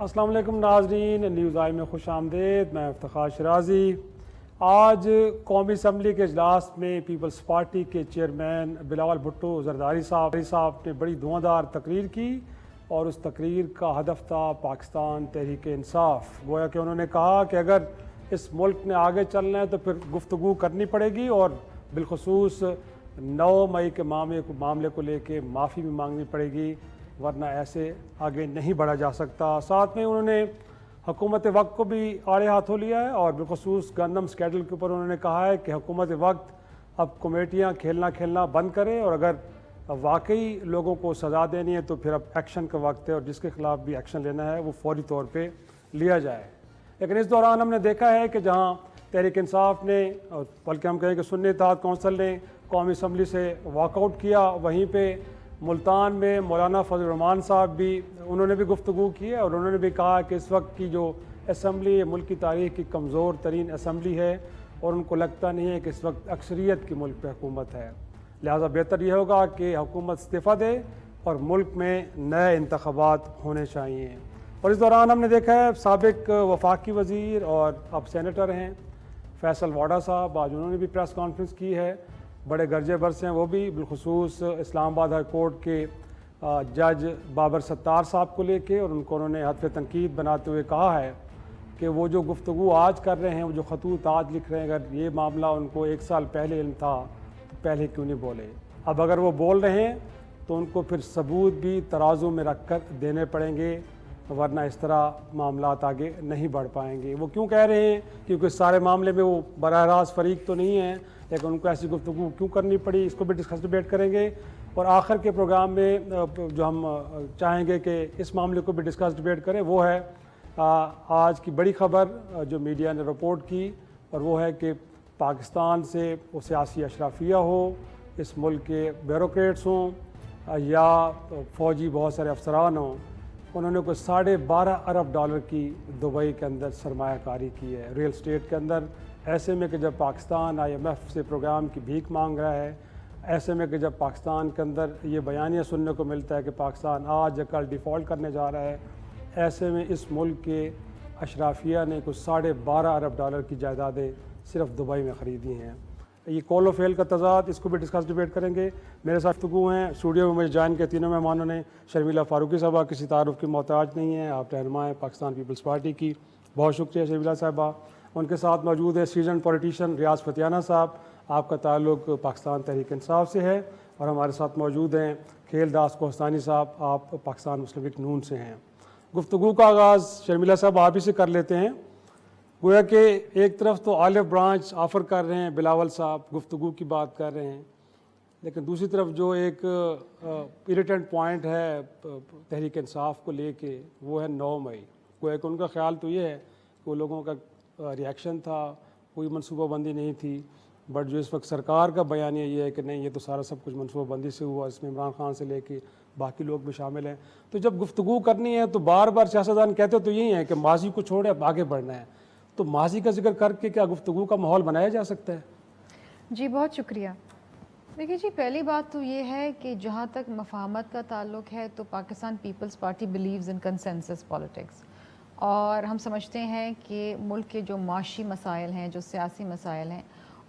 السلام علیکم ناظرین، نیوز آئی میں خوش آمدید۔ میں افتخار شرازی۔ آج قومی اسمبلی کے اجلاس میں پیپلز پارٹی کے چیئرمین بلاول بھٹو زرداری صاحب نے بڑی دھواں تقریر کی اور اس تقریر کا ہدف تھا پاکستان تحریک انصاف۔ گویا کہ انہوں نے کہا کہ اگر اس ملک نے آگے چلنا ہے تو پھر گفتگو کرنی پڑے گی اور بالخصوص 9 مئی کے معاملے کو لے کے معافی بھی مانگنی پڑے گی، ورنہ ایسے آگے نہیں بڑھا جا سکتا۔ ساتھ میں انہوں نے حکومت وقت کو بھی آڑے ہاتھوں لیا ہے اور بالخصوص گندم اسکینڈل کے اوپر انہوں نے کہا ہے کہ حکومت وقت اب کمیٹیاں کھیلنا بند کرے اور اگر واقعی لوگوں کو سزا دینی ہے تو پھر اب ایکشن کا وقت ہے اور جس کے خلاف بھی ایکشن لینا ہے وہ فوری طور پہ لیا جائے۔ لیکن اس دوران ہم نے دیکھا ہے کہ جہاں تحریک انصاف نے اور بلکہ ہم کہیں کہ سنی اتحاد کونسل نے قومی اسمبلی سے واک آؤٹ کیا، وہیں پہ ملتان میں مولانا فضل الرحمان صاحب بھی انہوں نے بھی گفتگو کی ہے اور انہوں نے بھی کہا کہ اس وقت کی جو اسمبلی ہے ملک کی تاریخ کی کمزور ترین اسمبلی ہے اور ان کو لگتا نہیں ہے کہ اس وقت اکثریت کی ملک پہ حکومت ہے، لہٰذا بہتر یہ ہوگا کہ حکومت استعفیٰ دے اور ملک میں نئے انتخابات ہونے چاہیے۔ اور اس دوران ہم نے دیکھا ہے سابق وفاقی وزیر اور اب سینیٹر ہیں فیصل واڈا صاحب، آج انہوں نے بھی پریس کانفرنس کی ہے، بڑے گرجے برس ہیں وہ بھی، بالخصوص اسلام آباد ہائی کورٹ کے جج بابر ستار صاحب کو لے کے، اور انہوں نے حتف تنقید بناتے ہوئے کہا ہے کہ وہ جو گفتگو آج کر رہے ہیں، وہ جو خطوط آج لکھ رہے ہیں، اگر یہ معاملہ ان کو 1 سال پہلے علم تھا تو پہلے کیوں نہیں بولے؟ اب اگر وہ بول رہے ہیں تو ان کو پھر ثبوت بھی ترازو میں رکھ کر دینے پڑیں گے، ورنہ اس طرح معاملات آگے نہیں بڑھ پائیں گے۔ وہ کیوں کہہ رہے ہیں؟ کیونکہ اس سارے معاملے میں وہ براہ راست فریق تو نہیں ہیں، لیکن ان کو ایسی گفتگو کیوں کرنی پڑی، اس کو بھی ڈبیٹ کریں گے۔ اور آخر کے پروگرام میں جو ہم چاہیں گے کہ اس معاملے کو بھی ڈبیٹ کریں وہ ہے آج کی بڑی خبر جو میڈیا نے رپورٹ کی، اور وہ ہے کہ پاکستان سے وہ سیاسی اشرافیہ ہو، اس ملک کے بیوروکریٹس ہوں یا فوجی بہت سارے افسران ہوں، انہوں نے کوئی $12.5 ارب کی دبئی کے اندر سرمایہ کاری کی ہے ریل اسٹیٹ کے اندر۔ ایسے میں کہ جب پاکستان IMF سے پروگرام کی بھیک مانگ رہا ہے، ایسے میں کہ جب پاکستان کے اندر یہ بیانیہ سننے کو ملتا ہے کہ پاکستان آج یا کل ڈیفالٹ کرنے جا رہا ہے، ایسے میں اس ملک کے اشرافیہ نے کچھ $12.5 ارب کی جائیدادیں صرف دبئی میں خریدی ہیں۔ یہ کول و فیل کا تضاد، اس کو بھی ڈبیٹ کریں گے۔ میرے ساتھ گفتگو ہیں، اسٹوڈیو میں مجھے جوائن کے تینوں مہمانوں نے۔ شرمیلہ فاروقی صاحبہ کسی تعارف کی محتاج نہیں ہیں، آپ رہنما ہیں پاکستان پیپلز پارٹی کی، بہت شکریہ شرمیلہ صاحبہ۔ ان کے ساتھ موجود ہے سیزن پولیٹیشین ریاض فتیانہ صاحب، آپ کا تعلق پاکستان تحریک انصاف سے ہے، اور ہمارے ساتھ موجود ہیں کھیل داس کوہستانی صاحب، آپ پاکستان مسلم لیگ نون سے ہیں۔ گفتگو کا آغاز شرمیلہ صاحب آپ ہی سے کر لیتے ہیں۔ گویا کہ ایک طرف تو آلف برانچ آفر کر رہے ہیں بلاول صاحب، گفتگو کی بات کر رہے ہیں، لیکن دوسری طرف جو ایک ایریٹنٹ پوائنٹ ہے تحریک انصاف کو لے کے وہ ہے 9 مئی۔ گویا کہ ان کا خیال تو یہ ہے کہ وہ لوگوں کا ریاکشن تھا، کوئی منصوبہ بندی نہیں تھی، بٹ جو اس وقت سرکار کا بیانیہ یہ ہے کہ نہیں، یہ تو سارا سب کچھ منصوبہ بندی سے ہوا، اس میں عمران خان سے لے کے باقی لوگ بھی شامل ہیں۔ تو جب گفتگو کرنی ہے تو بار بار سیاستدان کہتے تو یہی ہیں کہ ماضی کو چھوڑے اب آگے بڑھنا ہے، تو ماضی کا ذکر کر کے کیا گفتگو کا ماحول بنایا جا سکتا ہے؟ جی بہت شکریہ۔ دیکھیے جی، پہلی بات تو یہ ہے کہ جہاں تک مفاہمت کا تعلق ہے تو Pakistan Peoples Party believes in consensus politics, اور ہم سمجھتے ہیں کہ ملک کے جو معاشی مسائل ہیں، جو سیاسی مسائل ہیں،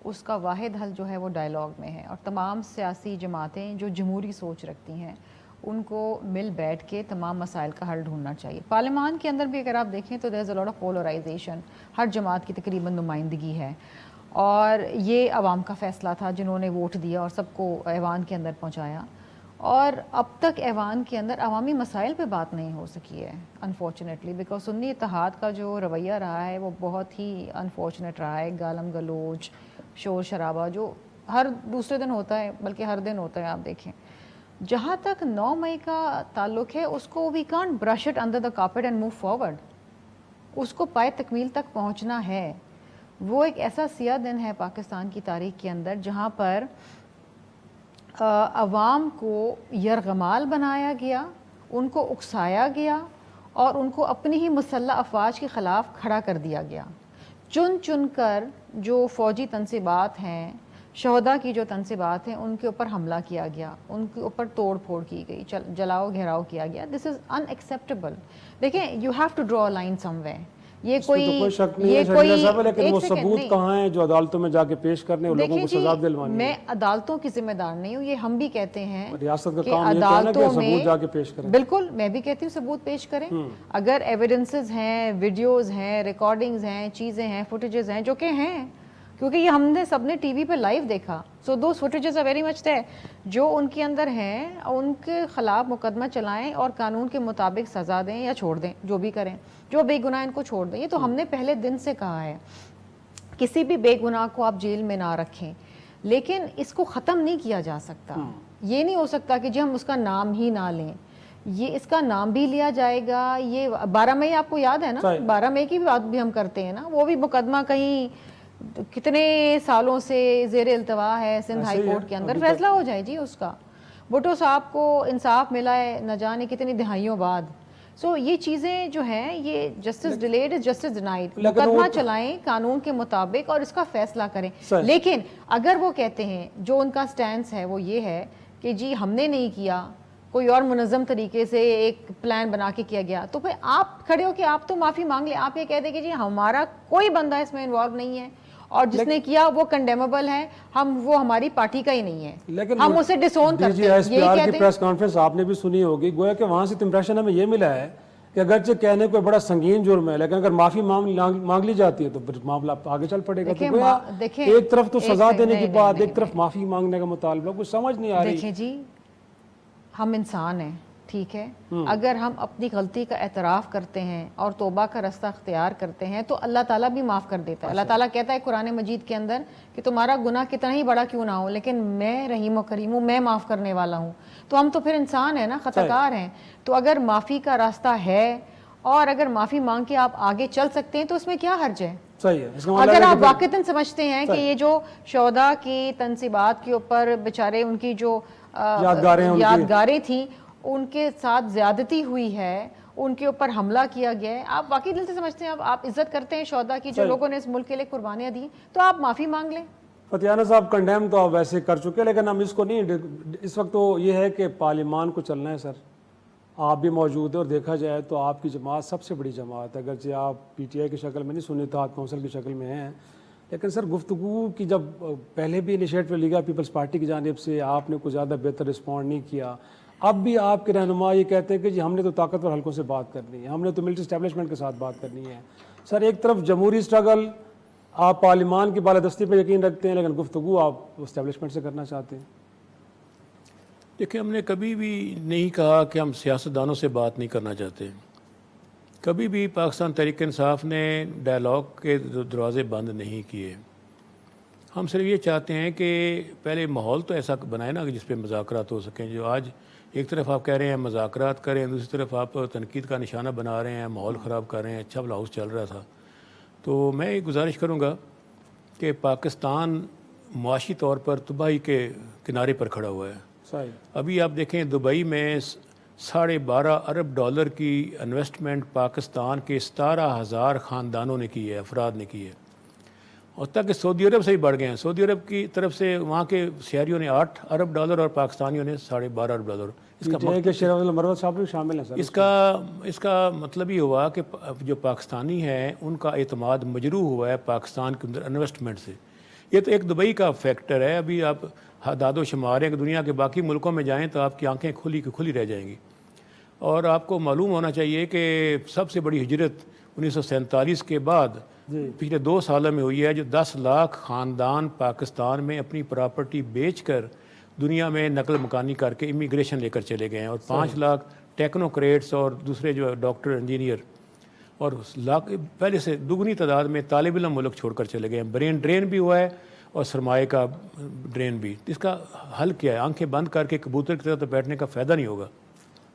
اس کا واحد حل جو ہے وہ ڈائیلاگ میں ہے، اور تمام سیاسی جماعتیں جو جمہوری سوچ رکھتی ہیں ان کو مل بیٹھ کے تمام مسائل کا حل ڈھونڈنا چاہیے۔ پارلیمان کے اندر بھی اگر آپ دیکھیں تو there's a lot of polarization، ہر جماعت کی تقریباً نمائندگی ہے، اور یہ عوام کا فیصلہ تھا جنہوں نے ووٹ دیا اور سب کو ایوان کے اندر پہنچایا، اور اب تک ایوان کے اندر عوامی مسائل پہ بات نہیں ہو سکی ہے انفارچونیٹلی، بیکاز سنی اتحاد کا جو رویہ رہا ہے وہ بہت ہی انفارچونیٹ رہا ہے، گالم گلوچ، شور شرابہ جو ہر دوسرے دن ہوتا ہے، بلکہ ہر دن ہوتا ہے۔ آپ دیکھیں جہاں تک 9 مئی کا تعلق ہے، اس کو we can't brush it under the carpet and move forward, اس کو پائے تکمیل تک پہنچنا ہے۔ وہ ایک ایسا سیاہ دن ہے پاکستان کی تاریخ کے اندر جہاں پر عوام کو یرغمال بنایا گیا، ان کو اکسایا گیا، اور ان کو اپنی ہی مسلح افواج کے خلاف کھڑا کر دیا گیا۔ چن چن کر جو فوجی تنصیبات ہیں، شہداء کی جو تنصیبات ہیں ان کے اوپر حملہ کیا گیا, ان کے اوپر توڑ پھوڑ کی گئی, جلاؤ گھیراؤ کیا گیا. This is unacceptable. دیکھیں, you have to draw line somewhere. یہ کوئی شک نہیں ہے شریعہ صاحب, لیکن وہ ثبوت کہاں ہیں جو عدالتوں میں جا کے پیش کرنے اور لوگوں کو سزا دلوانی؟ میں عدالتوں کی ذمہ دار نہیں ہوں, یہ ہم بھی کہتے ہیں ریاست کا کہ کام یہ کہنا کہ عدالتوں میں ثبوت جا کے پیش کریں. بالکل, میں بھی کہتی ہوں ثبوت پیش کریں. اگر ایویڈنسز ہیں, ویڈیوز ہیں, ریکارڈنگز ہیں, چیزیں ہیں, فوٹیجز ہیں, جو کہ ہیں, کیونکہ یہ ہم نے سب نے ٹی وی پہ لائیو دیکھا. So those footages are very much there. جو ان کے اندر ہیں ان کے خلاف مقدمہ چلائیں اور قانون کے مطابق سزا دیں یا چھوڑ دیں, جو بھی کریں, جو بے گناہ ان کو چھوڑ دیں. یہ تو ہم نے پہلے دن سے کہا ہے, کسی بھی بے گناہ کو آپ جیل میں نہ رکھیں, لیکن اس کو ختم نہیں کیا جا سکتا. یہ نہیں ہو سکتا کہ جی ہم اس کا نام ہی نہ لیں. یہ اس کا نام بھی لیا جائے گا. یہ 12 مئی آپ کو یاد ہے نا, 12 مئی کی بات بھی ہم کرتے ہیں نا, وہ بھی مقدمہ کہیں کتنے سالوں سے زیر التوا ہے سندھ ہائی کورٹ کے اندر, فیصلہ ہو جائے جی اس کا. بھٹو صاحب کو انصاف ملا ہے نہ جانے کتنی دہائیوں بعد. سو یہ چیزیں جو ہیں, یہ justice delayed is justice denied. مقدمہ چلائیں قانون کے مطابق اور اس کا فیصلہ کریں. لیکن اگر وہ کہتے ہیں, جو ان کا سٹینس ہے وہ یہ ہے کہ جی ہم نے نہیں کیا, کوئی اور منظم طریقے سے ایک پلان بنا کے کیا گیا, تو پھر آپ کھڑے ہو کہ آپ تو معافی مانگ لیں. آپ یہ کہہ دیں کہ جی ہمارا کوئی بندہ اس میں انوالو نہیں ہے, اور جس نے کیا وہ کنڈیمیبل ہے, وہ ہماری پارٹی کا ہی نہیں ہے, لیکن ہم اسے ڈس اون کرتے ہیں. D G S P R کی پریس کانفرنس آپ نے بھی سنی ہوگی, گویا کہ وہاں سے امپریشن ہمیں یہ ملا ہے کہ اگرچہ کہنے کو بڑا سنگین جرم ہے, لیکن اگر معافی مانگ لی جاتی ہے تو پھر معاملہ آگے چل پڑے گا. تو ایک طرف تو سزا دینے کی بات, ایک طرف معافی مانگنے کا مطالبہ, کچھ سمجھ نہیں آ رہی. دیکھیں جی, ہم انسان ہیں, ٹھیک ہے, اگر ہم اپنی غلطی کا اعتراف کرتے ہیں اور توبہ کا رستہ اختیار کرتے ہیں تو اللہ تعالیٰ بھی معاف کر دیتا ہے. اللہ تعالیٰ کہتا ہے قرآن مجید کے اندر کہ تمہارا گناہ کتنا ہی بڑا کیوں نہ ہو, لیکن میں رحیم و کریم ہوں, میں معاف کرنے والا ہوں. تو ہم تو پھر انسان ہیں نا, خطا کار ہیں. تو اگر معافی کا راستہ ہے اور اگر معافی مانگ کے آپ آگے چل سکتے ہیں تو اس میں کیا حرج ہے؟ اگر آپ واقعتاً سمجھتے ہیں کہ یہ جو شہداء کی تنصیبات کے اوپر بیچارے ان کی جو یادگاریں تھیں ان کے ساتھ زیادتی ہوئی ہے, ان کے اوپر حملہ کیا گیا ہے, آپ واقعی دل سے سمجھتے ہیں, آپ عزت کرتے ہیں شہداء کی جو لوگوں نے اس ملک کے لیے قربانیاں دی, تو آپ معافی مانگ لیں. فتیانہ صاحب کنڈیم تو آپ ویسے کر چکے, لیکن ہم اس کو نہیں, اس وقت تو یہ ہے کہ پارلیمان کو چلنا ہے. سر آپ بھی موجود ہیں اور دیکھا جائے تو آپ کی جماعت سب سے بڑی جماعت ہے, اگرچہ آپ پی ٹی آئی کی شکل میں نہیں, سنی اتحاد کونسل کی شکل میں ہیں, لیکن سر گفتگو کی جب پہلے بھی انیشیٹو لیا پیپلز پارٹی کی جانب سے, آپ نے کچھ زیادہ بہتر رسپونڈ نہیں کیا. اب بھی آپ کے رہنما یہ کہتے ہیں کہ جی ہم نے تو طاقتور حلقوں سے بات کرنی ہے, ہم نے تو ملٹری اسٹیبلشمنٹ کے ساتھ بات کرنی ہے. سر ایک طرف جمہوری اسٹرگل, آپ پارلیمان کی بالادستی پہ یقین رکھتے ہیں, لیکن گفتگو آپ اسٹیبلشمنٹ سے کرنا چاہتے ہیں. دیکھیں, ہم نے کبھی بھی نہیں کہا کہ ہم سیاستدانوں سے بات نہیں کرنا چاہتے. کبھی بھی پاکستان تحریک انصاف نے ڈائلاگ کے دروازے بند نہیں کیے. ہم صرف یہ چاہتے ہیں کہ پہلے ماحول تو ایسا بنائے نا کہ جس پہ مذاکرات ہو سکیں. جو آج ایک طرف آپ کہہ رہے ہیں مذاکرات کریں, دوسری طرف آپ تنقید کا نشانہ بنا رہے ہیں, ماحول خراب کر رہے ہیں. اچھا بلاؤز چل رہا تھا. تو میں یہ گزارش کروں گا کہ پاکستان معاشی طور پر تباہی کے کنارے پر کھڑا ہوا ہے. ابھی آپ دیکھیں دبئی میں $12.5 ارب کی انویسٹمنٹ پاکستان کے 17,000 خاندانوں نے کی ہے, افراد نے کی ہے, اور تک کہ سعودی عرب سے ہی بڑھ گئے ہیں. سعودی عرب کی طرف سے وہاں کے شہریوں نے $8 ارب اور پاکستانیوں نے $12.5 ارب. اس کا مطلب یہ ہوا کہ جو پاکستانی ہیں ان کا اعتماد مجروح ہوا ہے پاکستان کے اندر انویسٹمنٹ سے. یہ تو ایک دبئی کا فیکٹر ہے. ابھی آپ اعداد و شمار ہیں کہ دنیا کے باقی ملکوں میں جائیں تو آپ کی آنکھیں کھلی رہ جائیں گی. اور آپ کو معلوم ہونا چاہیے کہ سب سے بڑی ہجرت 1947 کے بعد پچھلے 2 سالوں میں ہوئی ہے, جو 10 لاکھ خاندان پاکستان میں اپنی پراپرٹی بیچ کر دنیا میں نقل مکانی کر کے امیگریشن لے کر چلے گئے ہیں, اور 5 لاکھ ٹیکنوکریٹس اور دوسرے جو ڈاکٹر انجینئر اور پہلے سے دگنی تعداد میں طالب علم ملک چھوڑ کر چلے گئے ہیں. برین ڈرین بھی ہوا ہے اور سرمایہ کا ڈرین بھی. اس کا حل کیا ہے؟ آنکھیں بند کر کے کبوتر کی طرح تو بیٹھنے کا فائدہ نہیں ہوگا.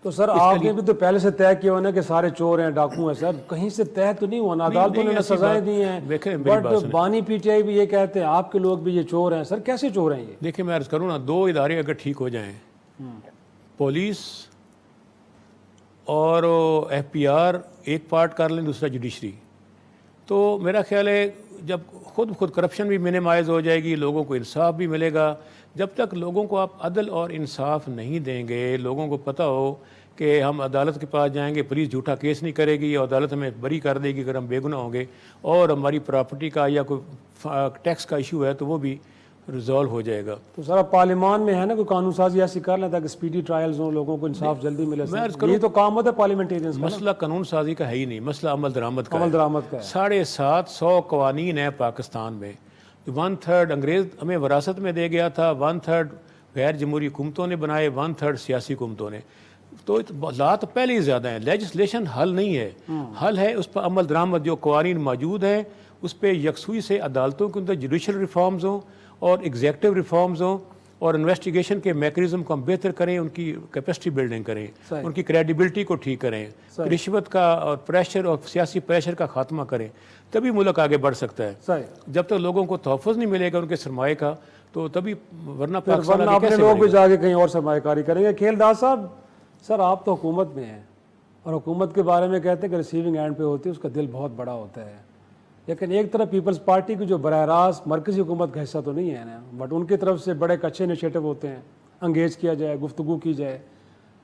تو سر آپ نے بھی تو پہلے سے طے کیا ہونا کہ سارے چور ہیں, ڈاکو ہیں. سر کہیں سے طے تو نہیں ہوا نا, عدالتوں نے سزائیں دی ہیں, بٹ بانی پی ٹی آئی بھی یہ کہتے ہیں, آپ کے لوگ بھی یہ چور ہیں. سر کیسے چور ہیں یہ؟ دیکھیں میں عرض کروں نا, 2 ادارے اگر ٹھیک ہو جائیں, پولیس اور ایف پی آر ایک پارٹ کر لیں, دوسرا جوڈیشری, تو میرا خیال ہے جب خود بخود کرپشن بھی منیمائز ہو جائے گی, لوگوں کو انصاف بھی ملے گا. جب تک لوگوں کو آپ عدل اور انصاف نہیں دیں گے, لوگوں کو پتہ ہو کہ ہم عدالت کے پاس جائیں گے, پولیس جھوٹا کیس نہیں کرے گی, عدالت ہمیں بری کر دے گی اگر ہم بے گناہ ہوں گے, اور ہماری پراپرٹی کا یا کوئی ٹیکس کا ایشو ہے تو وہ بھی ریزالو ہو جائے گا. تو سر اب پارلیمان میں ہے نا کوئی قانون سازی ایسی کر لیں تاکہ اسپیڈی ٹرائلز ہوں, لوگوں کو انصاف جلدی ملے. یہ تو کام ہوتا ہے پارلیمنٹیرینس کا. مسئلہ قانون سازی کا ہے ہی نہیں, مسئلہ عمل درآمد کا ہے. عمل درآمد کا ہے. 750 قوانین ہیں پاکستان میں. 1/3 انگریز ہمیں وراثت میں دے گیا تھا, 1/3 غیر جمہوری حکومتوں نے بنائے, 1/3 سیاسی حکومتوں نے. تو لات پہلے ہی زیادہ ہیں. لیجسلیشن حل نہیں ہے, حل ہے اس پر عمل درآمد. جو قوانین موجود ہیں اس پہ یکسوئی سے عدالتوں کے اندر جوڈیشل ریفارمز ہوں اور ایگزیکٹو ریفارمز ہوں, اور انویسٹیگیشن کے میکینزم کو ہم بہتر کریں, ان کی کیپیسٹی بلڈنگ کریں, ان کی کریڈیبلٹی کو ٹھیک کریں, رشوت کا اور پریشر اور سیاسی پریشر کا خاتمہ کریں, تبھی ملک آگے بڑھ سکتا ہے. جب تک لوگوں کو تحفظ نہیں ملے گا ان کے سرمایے کا تو تبھی, ورنہ پاکستان اپنے لوگ بھی جا کے کہیں اور سرمایہ کاری کریں گے. کھیلدار صاحب, سر آپ تو حکومت میں ہیں اور حکومت کے بارے میں کہتے ہیں کہ ریسیونگ اینڈ پہ ہوتی ہے, اس کا دل بہت بڑا ہوتا ہے, لیکن ایک طرف پیپلز پارٹی کی جو براہ راست مرکزی حکومت کا حصہ تو نہیں ہے نا, بٹ ان کی طرف سے بڑے اچھے انیشیٹو ہوتے ہیں, انگیج کیا جائے, گفتگو کی جائے.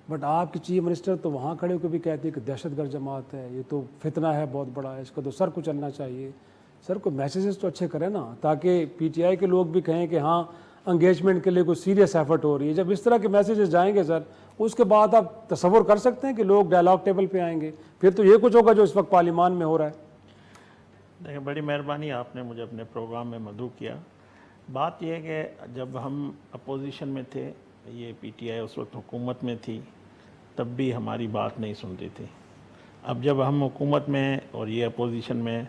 بٹ آپ کی چیف منسٹر تو وہاں کھڑے ہو کے بھی کہتی ہے کہ دہشت گرد جماعت ہے, یہ تو فتنہ ہے بہت بڑا, اس کا تو سر کچلنا چاہیے. سر کوئی میسیجز تو اچھے کریں نا, تاکہ پی ٹی آئی کے لوگ بھی کہیں کہ ہاں انگیجمنٹ کے لیے کوئی سیریس ایفرٹ ہو رہی ہے. جب اس طرح کے میسیجز جائیں گے سر, اس کے بعد آپ تصور کر سکتے ہیں کہ لوگ ڈائلاگ ٹیبل پہ آئیں گے, پھر تو یہ کچھ ہوگا جو اس وقت پارلیمان میں ہو رہا ہے. دیکھیں, بڑی مہربانی آپ نے مجھے اپنے پروگرام میں مدعو کیا. بات یہ ہے کہ جب ہم اپوزیشن میں تھے, یہ پی ٹی آئی اس وقت حکومت میں تھی, تب بھی ہماری بات نہیں سنتی تھی. اب جب ہم حکومت میں اور یہ اپوزیشن میں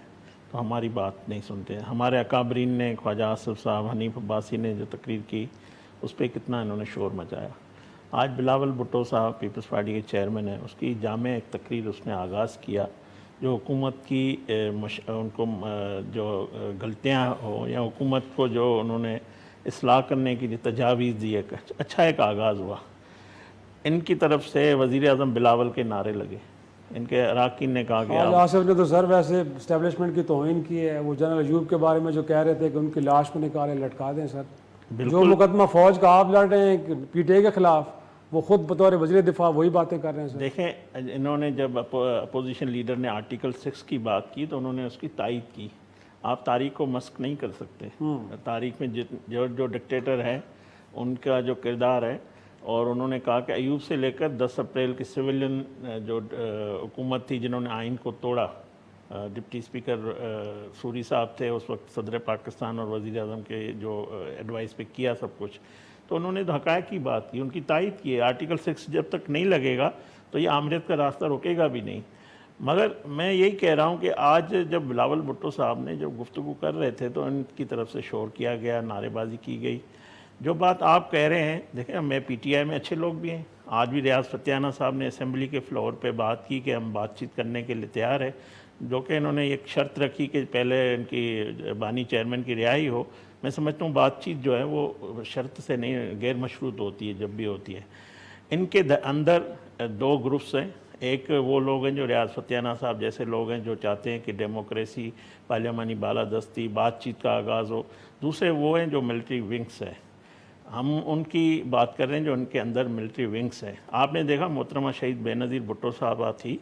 تو ہماری بات نہیں سنتے. ہمارے اکابرین نے, خواجہ آصف صاحب, حنیف عباسی نے جو تقریر کی اس پہ کتنا انہوں نے شور مچایا. آج بلاول بھٹو صاحب پیپلز پارٹی کے چیئرمین ہیں, اس کی جامع ایک تقریر اس نے آغاز کیا جو حکومت کی ان کو جو غلطیاں ہو یا حکومت کو جو انہوں نے اصلاح کرنے کے لیے تجاویز دی, اچھا ایک آغاز ہوا. ان کی طرف سے وزیر اعظم بلاول کے نعرے لگے, ان کے اراکین نے کہا کہ آصف نے تو سر ویسے اسٹیبلشمنٹ کی توہین کی ہے. وہ جنرل ایوب کے بارے میں جو کہہ رہے تھے کہ ان کی لاش کو نکالے لٹکا دیں. سر جو مقدمہ فوج کا آپ لڑ رہے ہیں پی ٹی آئی کے خلاف, وہ خود بطور وزیر دفاع وہی باتیں کر رہے ہیں. سر دیکھیں, انہوں نے جب اپوزیشن لیڈر نے آرٹیکل 6 کی بات کی تو انہوں نے اس کی تائید کی. آپ تاریخ کو مسخ نہیں کر سکتے. تاریخ میں جو ڈکٹیٹر ہے ان کا جو کردار ہے, اور انہوں نے کہا کہ ایوب سے لے کر 10 اپریل کی سویلین جو حکومت تھی جنہوں نے آئین کو توڑا, ڈپٹی اسپیکر سوری صاحب تھے اس وقت صدر پاکستان اور وزیر اعظم کے جو ایڈوائس پہ کیا سب کچھ, تو انہوں نے تو حقائق کی بات کی, ان کی تائید کی ہے. آرٹیکل 6 جب تک نہیں لگے گا تو یہ آمریت کا راستہ رکے گا بھی نہیں. مگر میں یہی کہہ رہا ہوں کہ آج جب بلاول بھٹو صاحب نے جب گفتگو کر رہے تھے تو ان کی طرف سے شور کیا گیا, نعرے بازی کی گئی. جو بات آپ کہہ رہے ہیں, دیکھیں میں پی ٹی آئی میں اچھے لوگ بھی ہیں. آج بھی ریاض فتیانہ صاحب نے اسمبلی کے فلور پہ بات کی کہ ہم بات چیت کرنے کے لیے تیار ہے, جو کہ انہوں نے ایک شرط رکھی کہ پہلے ان کی بانی چیئرمین کی رہائی ہو. میں سمجھتا ہوں بات چیت جو ہے وہ شرط سے نہیں, غیر مشروط ہوتی ہے جب بھی ہوتی ہے. ان کے اندر 2 گروپس ہیں. ایک وہ لوگ ہیں جو ریاض فتیانہ صاحب جیسے لوگ ہیں جو چاہتے ہیں کہ ڈیموکریسی, پارلیمانی بالادستی, بات چیت کا آغاز ہو. دوسرے وہ ہیں جو ملٹری ونگس ہیں. ہم ان کی بات کر رہے ہیں جو ان کے اندر ملٹری ونگس ہیں. آپ نے دیکھا محترمہ شہید بے نظیر بھٹو صاحبہ تھی,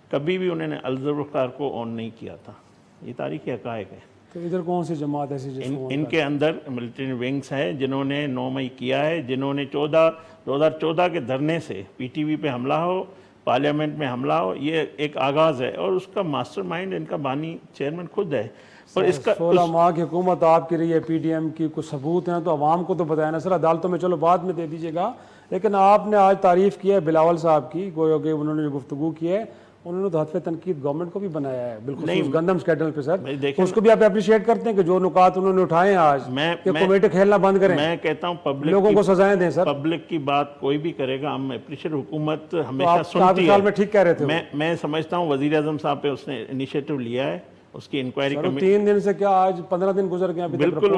کبھی بھی انہوں نے الذوالفقار کو آن نہیں کیا تھا. یہ تاریخی حقائق ہے. تو ادھر کون سی جماعت ایسی ان کے اندر ملٹری ونگس ہیں جنہوں نے 9 مئی کیا ہے, جنہوں نے 2014 کے دھرنے سے پی ٹی وی پہ حملہ ہو, پارلیمنٹ میں حملہ ہو, یہ ایک آغاز ہے. اور اس کا ماسٹر مائنڈ ان کا بانی چیئرمین خود ہے. اور اس کا 16 ماہ کی حکومت آپ کی رہی ہے پی ڈی ایم کی, کچھ ثبوت ہیں تو عوام کو تو بتایا نا سر. عدالتوں میں چلو بعد میں دے دیجیے گا, لیکن آپ نے آج تعریف کی ہے بلاول صاحب کی, گویا کہ انہوں نے جو گفتگو کی ہے انہوں نے تو حتف تنقید گورنمنٹ کو بھی بنایا ہے, بالکل گندم اسکینڈل پہ. سر اس کو بھی آپ اپریشیٹ کرتے ہیں کہ جو نکات انہوں نے اٹھائے ہیں آج, کہ کمیٹی کھیلنا بند کریں. میں کہتا ہوں پبلک لوگوں کو سزائیں دیں. سر پبلک کی بات کوئی بھی کرے گا, ہم اپریشیٹ, حکومت ہمیشہ سنتی ہے. میں ٹھیک کہہ رہے تھے. میں سمجھتا ہوں وزیر اعظم صاحب پہ اس نے انیشیٹو لیا ہے, اس کی انکوائری 3 دن سے کیا آج 15 دن گزر گئے. بالکل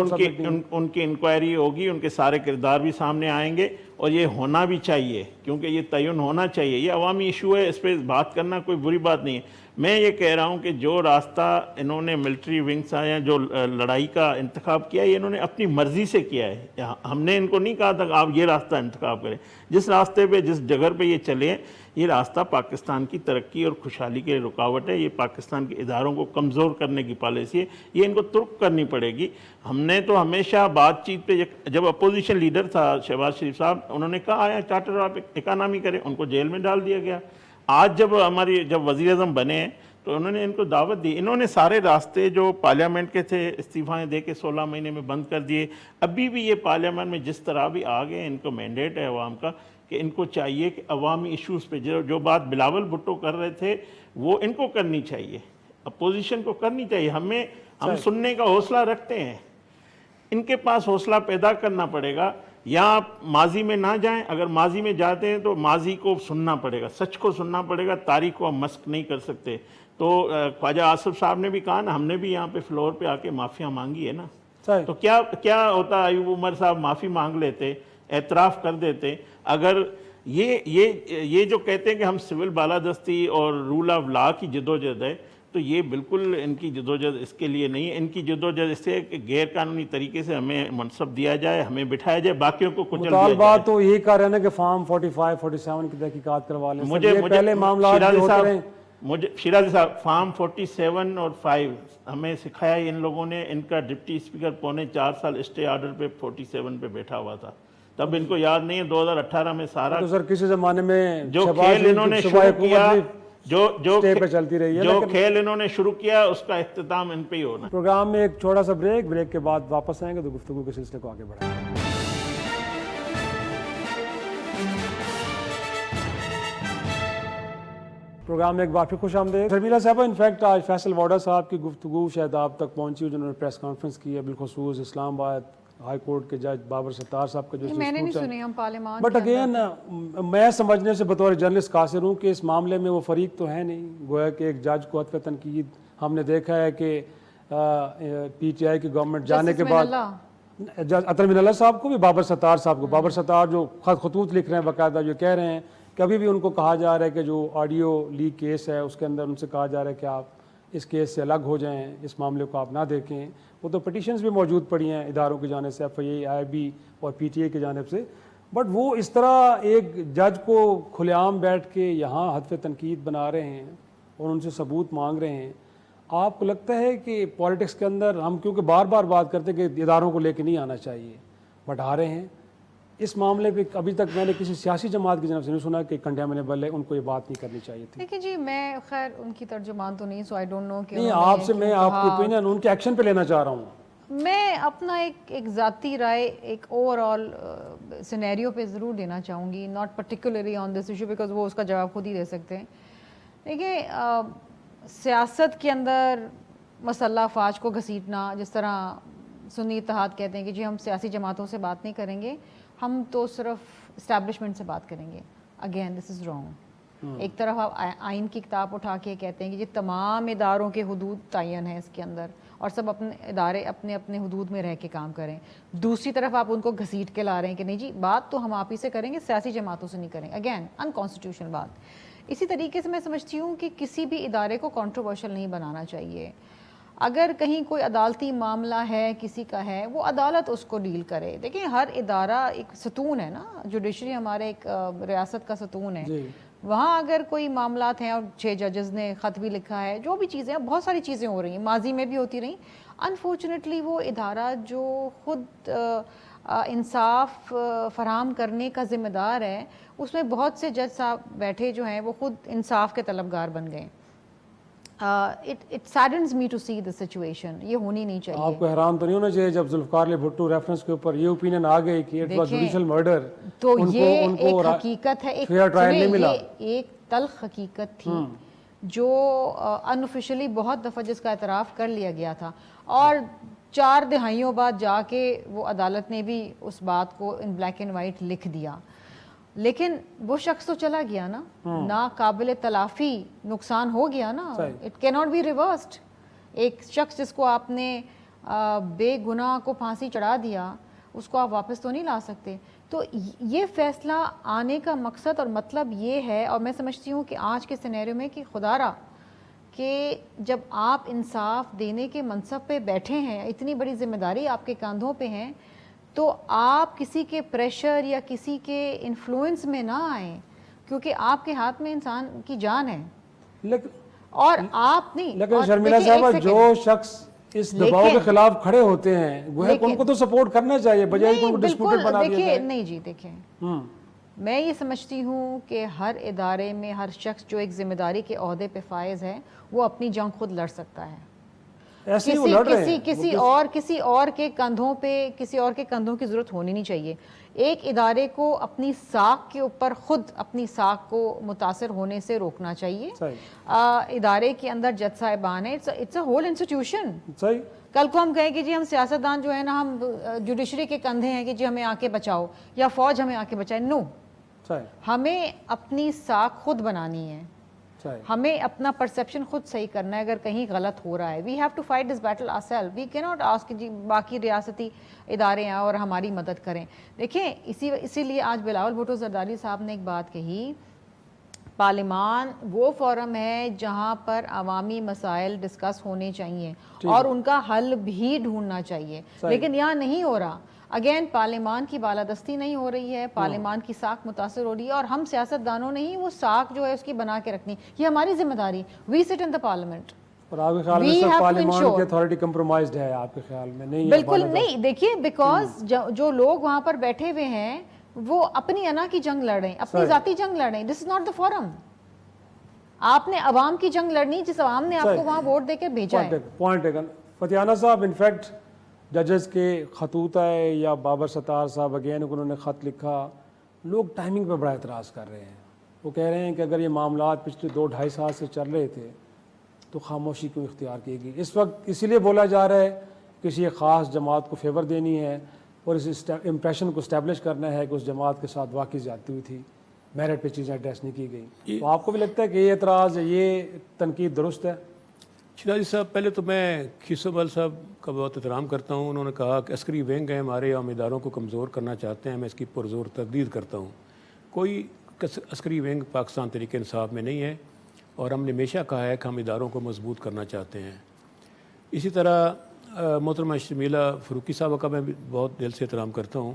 ان کی انکوائری ہوگی, ان کے سارے کردار بھی سامنے آئیں گے, اور یہ ہونا بھی چاہیے کیونکہ یہ تعین ہونا چاہیے. یہ عوامی ایشو ہے, اس پہ بات کرنا کوئی بری بات نہیں ہے. میں یہ کہہ رہا ہوں کہ جو راستہ انہوں نے ملٹری ونگز آیا جو لڑائی کا انتخاب کیا ہے، انہوں نے اپنی مرضی سے کیا ہے. ہم نے ان کو نہیں کہا تھا کہ آپ یہ راستہ انتخاب کریں. جس راستے پہ جس جگہ پہ یہ چلے، یہ راستہ پاکستان کی ترقی اور خوشحالی کے رکاوٹ ہے. یہ پاکستان کے اداروں کو کمزور کرنے کی پالیسی ہے. یہ ان کو ترک کرنی پڑے گی. ہم نے تو ہمیشہ بات چیت پہ، جب اپوزیشن لیڈر تھا شہباز شریف صاحب، انہوں نے کہا آیا چارٹر آف اکانومی کریں، ان کو جیل میں ڈال دیا گیا. آج جب وزیر اعظم بنے ہیں تو انہوں نے ان کو دعوت دی. انہوں نے سارے راستے جو پارلیمنٹ کے تھے استعفائیں دے کے 16 مہینے میں بند کر دیے. ابھی بھی یہ پارلیمنٹ میں جس طرح بھی آ گئے، ان کو مینڈیٹ ہے عوام کا کہ ان کو چاہیے کہ عوامی ایشوز پہ جو بات بلاول بھٹو کر رہے تھے وہ ان کو کرنی چاہیے، اپوزیشن کو کرنی چاہیے. ہم سننے کا حوصلہ رکھتے ہیں، ان کے پاس حوصلہ پیدا کرنا پڑے گا. یا آپ ماضی میں نہ جائیں، اگر ماضی میں جاتے ہیں تو ماضی کو سننا پڑے گا، سچ کو سننا پڑے گا. تاریخ کو ہم مسخ نہیں کر سکتے. تو خواجہ آصف صاحب نے بھی کہا نا، ہم نے بھی یہاں پہ فلور پہ آ کے معافیاں مانگی ہے نا. تو کیا ہوتا، ایوب عمر صاحب معافی مانگ لیتے، اعتراف کر دیتے. اگر یہ جو کہتے ہیں کہ ہم سول بالادستی اور رول آف لا کی جدوجہد ہے، تو یہ بالکل ان کی جدوجہد اس کے لیے نہیں ہے. ان کی جدوجہد اس سے کہ غیر قانونی طریقے سے ہمیں منصب دیا جائے، ہمیں بٹھایا جائے، باقیوں کو کچل دیا جائے. بات تو یہی کہہ رہے ہیں کہ فارم 45 47 کی تحقیقات کروا لیں. پہلے معاملات جو ہوتے رہے. شیرازی صاحب، فارم 47 اور 5 ہمیں سکھایا ان لوگوں نے. ان کا ڈپٹی اسپیکر 4.25 سال اسٹے آرڈر پہ 47 پہ بیٹھا ہوا تھا. تب ان کو یاد نہیں ہے 2018 میں سارا تو سر کسی زمانے میں جو کھیل انہوں نے شروع کیا، جو چلتی رہی ہے، جو کھیل انہوں نے شروع کیا اس کا اختتام ان پہ ہی ہونا. پروگرام میں ایک چھوٹا سا بریک کے بعد واپس آئیں گے تو گفتگو کے سلسلے کو آگے بڑھائیں گے. پروگرام میں ایک بار پھر خوش آمدید. شرمیلا صاحبہ، انفیکٹ آج فیصل واڈا صاحب کی گفتگو شاید آپ تک پہنچی، جنہوں نے پریس کانفرنس کی ہے، بالخصوص اسلام آباد ہائی کورٹ کے جج بابر ستار صاحب کا جو میں نے نہیں سنی، ہم پارلیمان. بٹ اگین میں سمجھنے سے بطور جرنلسٹ قاصر ہوں کہ اس معاملے میں وہ فریق تو ہے نہیں. گویا کہ ایک جج کو عطف تنقید ہم نے دیکھا ہے کہ پی ٹی آئی کی گورنمنٹ جانے کے بعد عطر من اللہ صاحب کو بھی، بابر ستار صاحب کو، بابر ستار جو خطوط لکھ رہے ہیں باقاعدہ، جو کہہ رہے ہیں کہ ابھی بھی ان کو کہا جا رہا ہے کہ جو آڈیو لیک کیس ہے اس کے اندر ان سے کہا جا رہا ہے کہ آپ اس کیس سے الگ ہو جائیں، اس معاملے کو آپ نہ دیکھیں. وہ تو پٹیشنز بھی موجود پڑی ہیں اداروں کی جانب سے، F I a, I be اور پی ٹی اے کی جانب سے. بٹ وہ اس طرح ایک جج کو کھلے عام بیٹھ کے یہاں ہدف تنقید بنا رہے ہیں اور ان سے ثبوت مانگ رہے ہیں. آپ کو لگتا ہے کہ پولیٹکس کے اندر ہم کیونکہ بار بار بات کرتے ہیں کہ اداروں کو لے کے نہیں آنا چاہیے، بٹ آ رہے ہیں اس معاملے پہ؟ ابھی تک میں نے کسی سیاسی جماعت کی جانب سے نہیں سنا کہ کنڈیمنیبل ہے، ان کو یہ بات نہیں کرنی چاہیے تھی. دیکھیں جی، میں خیر ان کی ترجمان تو نہیں، سو آئی ڈونٹ نو کہ نہیں، آپ سے میں آپ کی اوپینین ان کے ایکشن پہ لینا چاہ رہا ہوں. میں اپنا ایک ذاتی رائے ایک اوور آل سینیریو پہ ضرور دینا چاہوں گی، not particularly on this issue, because وہ اس کا جواب خود ہی دے سکتے ہیں. دیکھیں، سیاست کے اندر مسلح افواج کو گھسیٹنا، جس طرح سنی اتحاد کہتے ہیں کہ جی ہم سیاسی جماعتوں سے بات نہیں کریں گے، ہم تو صرف اسٹیبلشمنٹ سے بات کریں گے. Again this is wrong. ایک طرف آپ آئین کی کتاب اٹھا کے کہتے ہیں کہ یہ تمام اداروں کے حدود تعین ہیں اس کے اندر، اور سب اپنے ادارے اپنے اپنے حدود میں رہ کے کام کریں. دوسری طرف آپ ان کو گھسیٹ کے لا رہے ہیں کہ نہیں جی بات تو ہم آپ ہی سے کریں گے، سیاسی جماعتوں سے نہیں کریں گے. اگین انکانسٹیٹیوشنل بات. اسی طریقے سے میں سمجھتی ہوں کہ کسی بھی ادارے کو کنٹروورشل نہیں بنانا چاہیے. اگر کہیں کوئی عدالتی معاملہ ہے کسی کا ہے، وہ عدالت اس کو ڈیل کرے. دیکھیں، ہر ادارہ ایک ستون ہے نا، جوڈیشری ہمارے ایک ریاست کا ستون ہے. وہاں اگر کوئی معاملات ہیں اور 6 ججز نے خط بھی لکھا ہے، جو بھی چیزیں، بہت ساری چیزیں ہو رہی ہیں، ماضی میں بھی ہوتی رہیں. انفارچونیٹلی وہ ادارہ جو خود انصاف فراہم کرنے کا ذمہ دار ہے، اس میں بہت سے جج صاحب بیٹھے جو ہیں وہ خود انصاف کے طلبگار بن گئے. It saddens me to see the situation. یہ ہونی نہیں چاہیے. آپ کو حیران تو نہیں ہونا چاہیے جب ذوالفقار علی بھٹو ریفرنس کے اوپر یہ اوپینین آ گئی کہ it was judicial murder، تو یہ ایک حقیقت ہے، ایک تلخ حقیقت تھی جو انآفیشلی بہت دفعہ جس کا اعتراف کر لیا گیا تھا، اور 4 دہائیوں بعد جا کے وہ عدالت نے بھی اس بات کو ان بلیک اینڈ وائٹ لکھ دیا. لیکن وہ شخص تو چلا گیا نا، ناقابل تلافی نقصان ہو گیا نا. اٹ کی ناٹ بی ریورسڈ. ایک شخص جس کو آپ نے بے گناہ کو پھانسی چڑھا دیا، اس کو آپ واپس تو نہیں لا سکتے. تو یہ فیصلہ آنے کا مقصد اور مطلب یہ ہے، اور میں سمجھتی ہوں کہ آج کے سینیریو میں کہ خدا را کہ جب آپ انصاف دینے کے منصب پہ بیٹھے ہیں، اتنی بڑی ذمہ داری آپ کے کاندھوں پہ ہیں، تو آپ کسی کے پریشر یا کسی کے انفلوئنس میں نہ آئیں، کیونکہ آپ کے ہاتھ میں انسان کی جان ہے اور آپ نہیں. لیکن اور شرمیلا دیکھیں، صاحبہ ایک جو سیکنڈ. شخص اس دباؤ کے خلاف کھڑے ہوتے ہیں گویا کہ ان کو تو سپورٹ کرنا چاہیے بجائے کہ ان کو ڈسپیوٹڈ بنا دیا جائے. نہیں جی دیکھیں، میں یہ سمجھتی ہوں کہ ہر ادارے میں ہر شخص جو ایک ذمہ داری کے عہدے پہ فائز ہے وہ اپنی جنگ خود لڑ سکتا ہے. ایسے ہی وہ لڑ رہے ہیں. کسی اور کے کندھوں پہ کسی اور کے کندھوں کی ضرورت ہونی نہیں چاہیے. ایک ادارے کو اپنی ساکھ کے اوپر خود اپنی ساکھ کو متاثر ہونے سے روکنا چاہیے. ادارے کے اندر جج صاحبان ہیں، اٹس اے ہول انسٹیٹیوشن. صحیح. کل کو ہم کہیں کہ جی ہم سیاستدان جو ہے نا ہم جوڈیشری کے کندھے ہیں کہ جی ہمیں آ کے بچاؤ یا فوج ہمیں آ کے بچائے. نو، ہمیں اپنی ساکھ خود بنانی ہے، ہمیں اپنا پرسیپشن خود صحیح کرنا ہے. اگر کہیں غلط ہو رہا ہے we have to fight this battle our self. We کی ناٹ آسک جی باقی ریاستی ادارے ہیں اور ہماری مدد کریں. دیکھیں اسی لیے آج بلاول بھٹو زرداری صاحب نے ایک بات کہی، پارلیمان وہ فورم ہے جہاں پر عوامی مسائل ڈسکس ہونے چاہیے اور ان کا حل بھی ڈھونڈنا چاہیے، لیکن یہاں نہیں ہو رہا. اگین پارلیمان کی بالادستی نہیں ہو رہی ہے، پارلیمان کی ساکھ متاثر ہو رہی ہے اور ہم سیاستدانوں نے ہی وہ ساکھ جو ہے اس کی بنا کے رکھنی. یہ ہماری ذمہ داری. وی سٹ ان دا پارلیمنٹ. اور آپ کے خیال میں سب پارلیمان کی اتھارٹی کمپرومائزڈ ہے آپ کے خیال میں؟ نہیں، بالکل نہیں. دیکھیے بیکاز جو لوگ وہاں پر بیٹھے ہوئے ہیں وہ اپنی انا کی جنگ لڑ رہے ہیں، اپنی ذاتی جنگ لڑ رہے ہیں. دس از ناٹ دا فورم. آپ نے عوام کی جنگ لڑنی جس عوام نے آپ کو وہاں ووٹ دے کے بھیجا ہے. Point taken. فتیانہ صاحب، انفیکٹ ججز کے خطوط ہے یا بابر ستار صاحب اگین انہوں نے خط لکھا، لوگ ٹائمنگ پہ بڑا اعتراض کر رہے ہیں. وہ کہہ رہے ہیں کہ اگر یہ معاملات پچھلے 2-2.5 سال سے چل رہے تھے تو خاموشی کیوں اختیار کی گئی؟ اس وقت اسی لیے بولا جا رہا ہے کسی ایک خاص جماعت کو فیور دینی ہے اور اس امپریشن کو اسٹیبلش کرنا ہے کہ اس جماعت کے ساتھ واقعی زیادتی ہوئی تھی، میرٹ پہ چیزیں ایڈریس نہیں کی گئی. تو آپ کو بھی لگتا ہے کہ یہ اعتراض، یہ تنقید درست ہے؟ شیرازی صاحب، پہلے تو میں خیسوبل صاحب کا بہت احترام کرتا ہوں. انہوں نے کہا کہ عسکری ونگ ہیں ہمارے، ہم اداروں کو کمزور کرنا چاہتے ہیں. میں اس کی پرزور تردید کرتا ہوں. کوئی عسکری ونگ پاکستان تحریک انصاف میں نہیں ہے اور ہم نے ہمیشہ کہا ہے کہ ہم اداروں کو مضبوط کرنا چاہتے ہیں. اسی طرح محترمہ شرمیلا فاروقی صاحبہ کا میں بہت دل سے احترام کرتا ہوں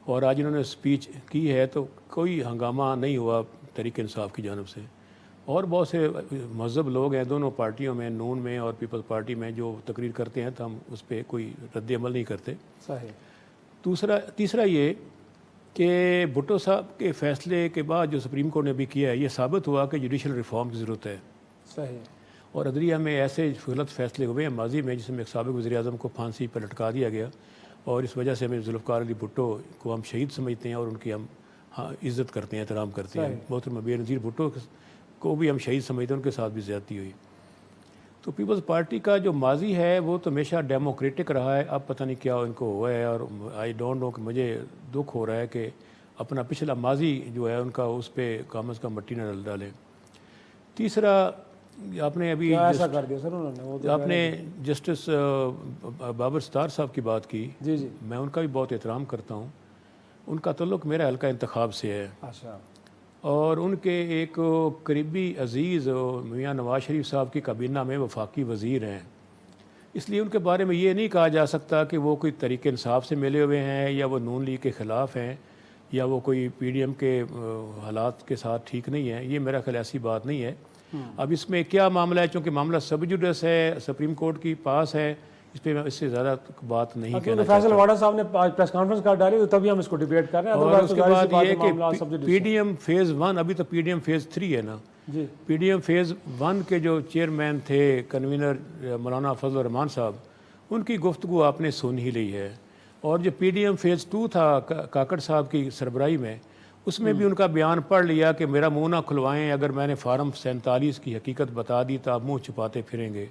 اور آج انہوں نے اسپیچ کی ہے تو کوئی ہنگامہ نہیں ہوا تحریک انصاف کی جانب سے. اور بہت سے مہذب لوگ ہیں دونوں پارٹیوں میں، نون میں اور پیپلز پارٹی میں، جو تقریر کرتے ہیں تو ہم اس پہ کوئی رد عمل نہیں کرتے. صحیح. تیسرا یہ کہ بھٹو صاحب کے فیصلے کے بعد جو سپریم کورٹ نے بھی کیا ہے، یہ ثابت ہوا کہ جوڈیشل ریفارم کی ضرورت ہے. صحیح. اور عدلیہ میں ایسے غلط فیصلے ہوئے ہیں ماضی میں، جس میں ایک سابق وزیر اعظم کو پھانسی پر لٹکا دیا گیا اور اس وجہ سے ہمیں ذوالفقار علی بھٹو کو ہم شہید سمجھتے ہیں اور ان کی ہم عزت کرتے ہیں، احترام کرتے ہیں. محترمہ بے نظیر بھٹو کو بھی ہم شہید سمجھتے ہیں، ان کے ساتھ بھی زیادتی ہوئی. تو پیپلز پارٹی کا جو ماضی ہے وہ تو ہمیشہ ڈیموکریٹک رہا ہے. اب پتہ نہیں کیا ان کو ہوا ہے اور آئی ڈونٹ نو کہ مجھے دکھ ہو رہا ہے کہ اپنا پچھلا ماضی جو ہے ان کا اس پہ کم از کم مٹی نہ ڈالیں. تیسرا، آپ نے ابھی ایسا کر دیا سر انہوں نے، آپ نے جسٹس بابر ستار صاحب کی بات کی. جی جی، میں ان کا بھی بہت احترام کرتا ہوں. ان کا تعلق میرا حلقہ انتخاب سے ہے. اچھا. اور ان کے ایک قریبی عزیز میاں نواز شریف صاحب کی کابینہ میں وفاقی وزیر ہیں. اس لیے ان کے بارے میں یہ نہیں کہا جا سکتا کہ وہ کوئی تحریک انصاف سے ملے ہوئے ہیں یا وہ نون لیگ کے خلاف ہیں یا وہ کوئی پی ڈی ایم کے حالات کے ساتھ ٹھیک نہیں ہے. یہ میرا خیال ایسی بات نہیں ہے. اب اس میں کیا معاملہ ہے، چونکہ معاملہ سب جوڈس ہے، سپریم کورٹ کی پاس ہے، اس پہ میں اس سے زیادہ بات نہیں کہنا چاہتا. فیصل واڈا صاحب نے پریس کانفرنس کر ڈالی تو تبھی ہم اس کو ڈیبیٹ کر رہے ہیں. اور اس کے بعد یہ کہ پی ڈی ایم فیز 1، ابھی تو پی ڈی ایم فیز 3 ہے نا. جی. پی ڈی ایم فیز 1 کے جو چیئرمین تھے کنوینر مولانا فضل الرحمان صاحب، ان کی گفتگو آپ نے سن ہی لی ہے. اور جو پی ڈی ایم فیز 2 تھا کاکڑ صاحب کی سربراہی میں، اس میں بھی ان کا بیان پڑھ لیا کہ میرا منہ نہ کھلوائیں، اگر میں نے فارم 47 کی حقیقت بتا دی تو آپ منہ چھپاتے پھریں گے.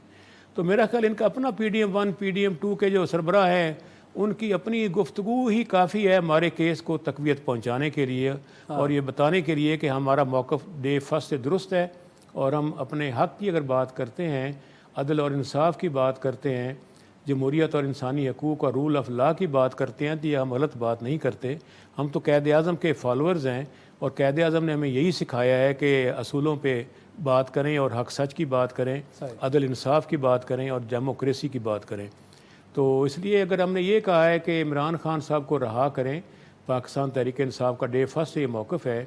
تو میرا خیال ان کا اپنا P D M 1 P D M 2 کے جو سربراہ ہیں، ان کی اپنی گفتگو ہی کافی ہے ہمارے کیس کو تقویت پہنچانے کے لیے اور یہ بتانے کے لیے کہ ہمارا موقف ڈے فرسٹ سے درست ہے اور ہم اپنے حق کی اگر بات کرتے ہیں، عدل اور انصاف کی بات کرتے ہیں، جمہوریت اور انسانی حقوق اور رول آف لا کی بات کرتے ہیں تو یہ ہم غلط بات نہیں کرتے. ہم تو قائد اعظم کے فالورز ہیں اور قائد اعظم نے ہمیں یہی سکھایا ہے کہ اصولوں پہ بات کریں اور حق سچ کی بات کریں, عدل انصاف کی بات کریں اور ڈیموکریسی کی بات کریں. تو اس لیے اگر ہم نے یہ کہا ہے کہ عمران خان صاحب کو رہا کریں, پاکستان تحریک انصاف کا ڈے فرسٹ یہ موقف ہے,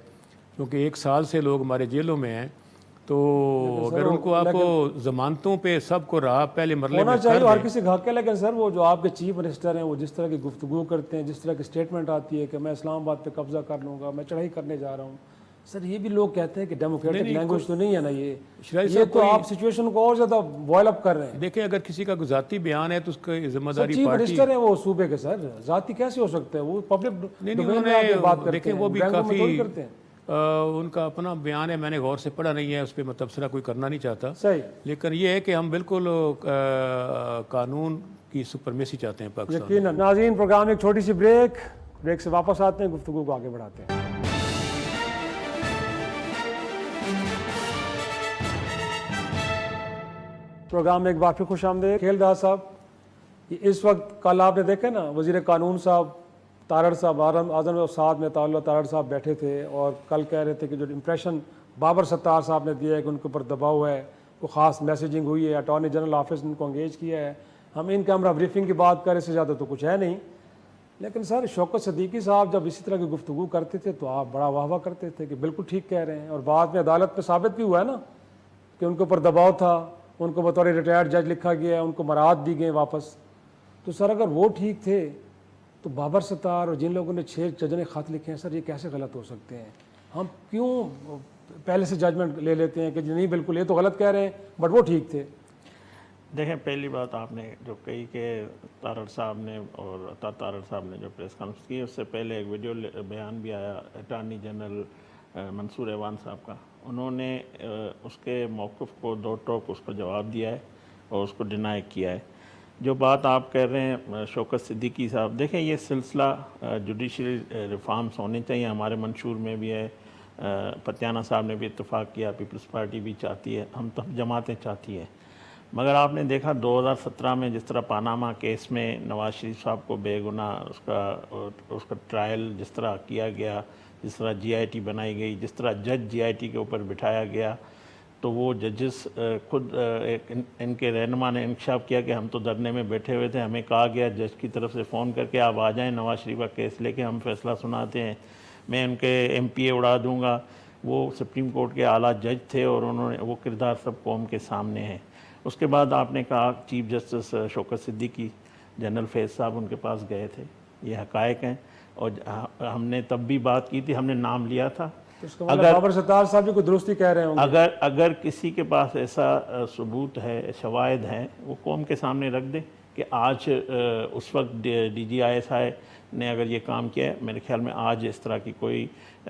کیونکہ 1 سال سے لوگ ہمارے جیلوں میں ہیں. تو اگر ان کو آپ ضمانتوں پہ سب کو رہا پہلے مرلے ہونا میں چاہیے کر ہر دیں. کسی کا حق ہے, لیکن سر وہ جو آپ کے چیف منسٹر ہیں وہ جس طرح کی گفتگو کرتے ہیں, جس طرح کی اسٹیٹمنٹ آتی ہے کہ میں اسلام آباد پہ قبضہ کر لوں گا, میں چڑھائی کرنے جا رہا ہوں, سر یہ بھی لوگ کہتے ہیں کہ ڈیموکریٹک لینگویج تو نہیں ہے نا یہ تو آپ سچویشن کو اور زیادہ بوائل اپ کر رہے ہیں. دیکھیں اگر کسی کا ذاتی بیان ہے تو اس کی ذمہ داری چیف پارٹی منسٹر ہیں وہ صوبے کے, سر ذاتی کیسے ہو سکتا ہے, وہ پبلک ڈومین میں آگے بات کرتے دیکھیں ہیں, وہ بھی بینکوں میں تھوڑی کافی کرتے ہیں. ان کا اپنا بیان ہے, میں نے غور سے پڑھا نہیں ہے, اس پہ میں تبصرہ کوئی کرنا نہیں چاہتا. صحیح, لیکن یہ ہے کہ ہم بالکل قانون کی سپرمیسی چاہتے ہیں پاکستان. یقیناً. ناظرین پروگرام ایک چھوٹی سی بریک سے واپس آتے ہیں, گفتگو کو آگے بڑھاتے ہیں. پروگرام میں ایک بار پھر خوش آمدید. کھیل داس صاحب, اس وقت کل آپ نے دیکھا نا وزیر قانون صاحب تارڑ صاحب اعظم اور ساتھ میں تعلق تارڑ صاحب بیٹھے تھے اور کل کہہ رہے تھے کہ جو امپریشن بابر ستار صاحب نے دیا ہے کہ ان کے اوپر دباؤ ہے, وہ خاص میسیجنگ ہوئی ہے, اٹارنی جنرل آفس نے ان کو انگیج کیا ہے. ہم ان کیمرہ بریفنگ کی بات کریں, اس سے زیادہ تو کچھ ہے نہیں. لیکن سر شوکت صدیقی صاحب جب اسی طرح کی گفتگو کرتے تھے تو آپ بڑا واہ واہ کرتے تھے کہ بالکل ٹھیک کہہ رہے ہیں, اور بعد میں عدالت پہ ثابت بھی ہوا ہے نا کہ ان کے اوپر دباؤ تھا, ان کو بطور ریٹائرڈ جج لکھا گیا ہے, ان کو مراعات دی گئے واپس. تو سر اگر وہ ٹھیک تھے تو بابر ستار اور جن لوگوں نے 6 ججوں نے خط لکھے ہیں, سر یہ کیسے غلط ہو سکتے ہیں؟ ہم کیوں پہلے سے ججمنٹ لے لیتے ہیں کہ نہیں بالکل یہ تو غلط کہہ رہے ہیں بٹ وہ ٹھیک تھے؟ دیکھیں, پہلی بات آپ نے جو کہی کہ تارڑ صاحب نے اور عطا تارڑ صاحب نے جو پریس کانفرنس کی, اس سے پہلے ایک ویڈیو بیان بھی آیا اٹارنی جنرل منصور ایوان صاحب کا. انہوں نے اس کے موقف کو دو ٹوک اس کو جواب دیا ہے اور اس کو ڈینائی کیا ہے. جو بات آپ کہہ رہے ہیں شوکت صدیقی صاحب, دیکھیں یہ سلسلہ جوڈیشری ریفارمز ہونے چاہیے, ہمارے منشور میں بھی ہے, پتیانہ صاحب نے بھی اتفاق کیا, پیپلز پارٹی بھی چاہتی ہے, ہم تب جماعتیں چاہتی ہیں. مگر آپ نے دیکھا 2017 میں جس طرح پاناما کیس میں نواز شریف صاحب کو بے گناہ اس کا ٹرائل جس طرح کیا گیا, جس طرح جی آئی ٹی بنائی گئی, جس طرح جج جی آئی ٹی کے اوپر بٹھایا گیا, تو وہ ججز خود ان کے رہنما نے انکشاف کیا کہ ہم تو دھرنے میں بیٹھے ہوئے تھے, ہمیں کہا گیا جج کی طرف سے فون کر کے آپ آ جائیں نواز شریف کا کیس لے کے, ہم فیصلہ سناتے ہیں, میں ان کے ایم پی اے اڑا دوں گا. وہ سپریم کورٹ کے اعلیٰ جج تھے اور انہوں نے وہ کردار سب قوم کے سامنے ہے. اس کے بعد آپ نے کہا چیف جسٹس شوکت صدیقی جنرل فیض صاحب ان کے پاس گئے تھے, یہ حقائق ہیں, اور ہم نے تب بھی بات کی تھی, ہم نے نام لیا تھا. اگر بابر ستار صاحب بھی کوئی درستی کہہ رہے ہوں گے, اگر کسی کے پاس ایسا ثبوت ہے, شواہد ہیں, وہ قوم کے سامنے رکھ دیں کہ آج اس وقت D G I S I نے اگر یہ کام کیا ہے, میرے خیال میں آج اس طرح کی کوئی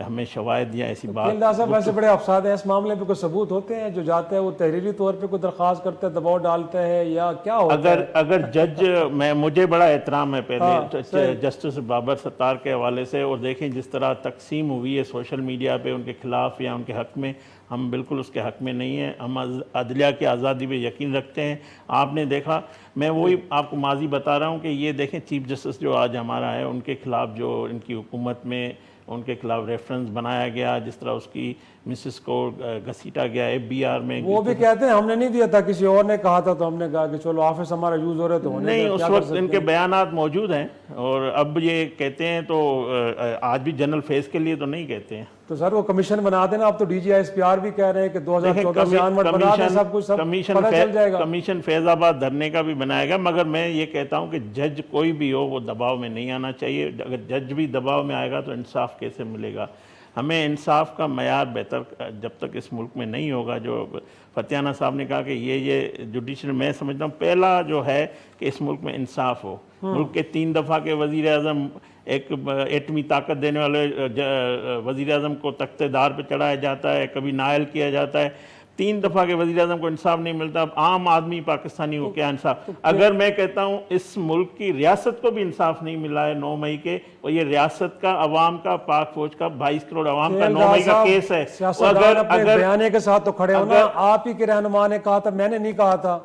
ہمیں شواہد یا ایسی بات. صاحب ویسے بڑے افساد ہیں, اس معاملے پہ کوئی ثبوت ہوتے ہیں جو جاتا ہے وہ تحریری طور پہ کوئی درخواست کرتا ہے, دباؤ ڈالتا ہے, یا کیا ہوتا ہے؟ اگر جج مجھے بڑا احترام ہے پہلے جسٹس بابر ستار کے حوالے سے, اور دیکھیں جس طرح تقسیم ہوئی ہے سوشل میڈیا پہ ان کے خلاف یا ان کے حق میں, ہم بالکل اس کے حق میں نہیں ہیں, ہم عدلیہ کی آزادی پہ یقین رکھتے ہیں. آپ نے دیکھا, میں وہی آپ کو ماضی بتا رہا ہوں کہ یہ دیکھیں چیف جسٹس جو آج ہمارا ہے, ان کے خلاف جو ان کی حکومت میں ان کے خلاف ریفرنس بنایا گیا, جس طرح اس کی مسز کو گھسیٹا گیا ایف بی آر میں, وہ بھی کہتے ہیں ہم نے نہیں دیا تھا, کسی اور نے کہا تھا, تو ہم نے کہا کہ چلو آفس ہمارا یوز ہو رہا ہے تو نہیں, اس وقت ان کے بیانات موجود ہیں, اور اب یہ کہتے ہیں تو آج بھی جنرل فیس کے لیے تو نہیں کہتے ہیں. تو سر وہ کمیشن بنا دینا, اب تو D G I S P R بھی کہہ رہے ہیں کہ 2014 سے آنورڈ بنا دیں, سب کچھ پتہ چل جائے گا. کمیشن فیض آباد دھرنے کا بھی بنائے گا, مگر میں یہ کہتا ہوں کہ جج کوئی بھی ہو وہ دباؤ میں نہیں آنا چاہیے. اگر جج بھی دباؤ میں آئے گا تو انصاف کیسے ملے گا؟ ہمیں انصاف کا معیار بہتر جب تک اس ملک میں نہیں ہوگا. جو فتیانہ صاحب نے کہا کہ یہ جوڈیشل, میں سمجھتا ہوں پہلا جو ہے کہ اس ملک میں انصاف ہو. ملک کے 3 دفعہ کے وزیر اعظم, ایک ایٹمی طاقت دینے والے وزیر اعظم کو تختے دار پہ چڑھایا جاتا ہے, کبھی نائل کیا جاتا ہے. 3 دفعہ کے وزیر اعظم کو انصاف نہیں ملتا. اب عام آدمی پاکستانی کو کیا انصاف؟ اگر میں کہتا ہوں اس ملک کی ریاست کو بھی انصاف نہیں ملا ہے 9 مئی کے, اور یہ ریاست کا, عوام کا, پاک فوج کا 22 کروڑ عوام کا 9 مئی کا کیس ہے. اگر بیانے کے ساتھ تو کھڑے ہونا, آپ ہی کے رہنما نے کہا تھا, میں نے نہیں کہا تھا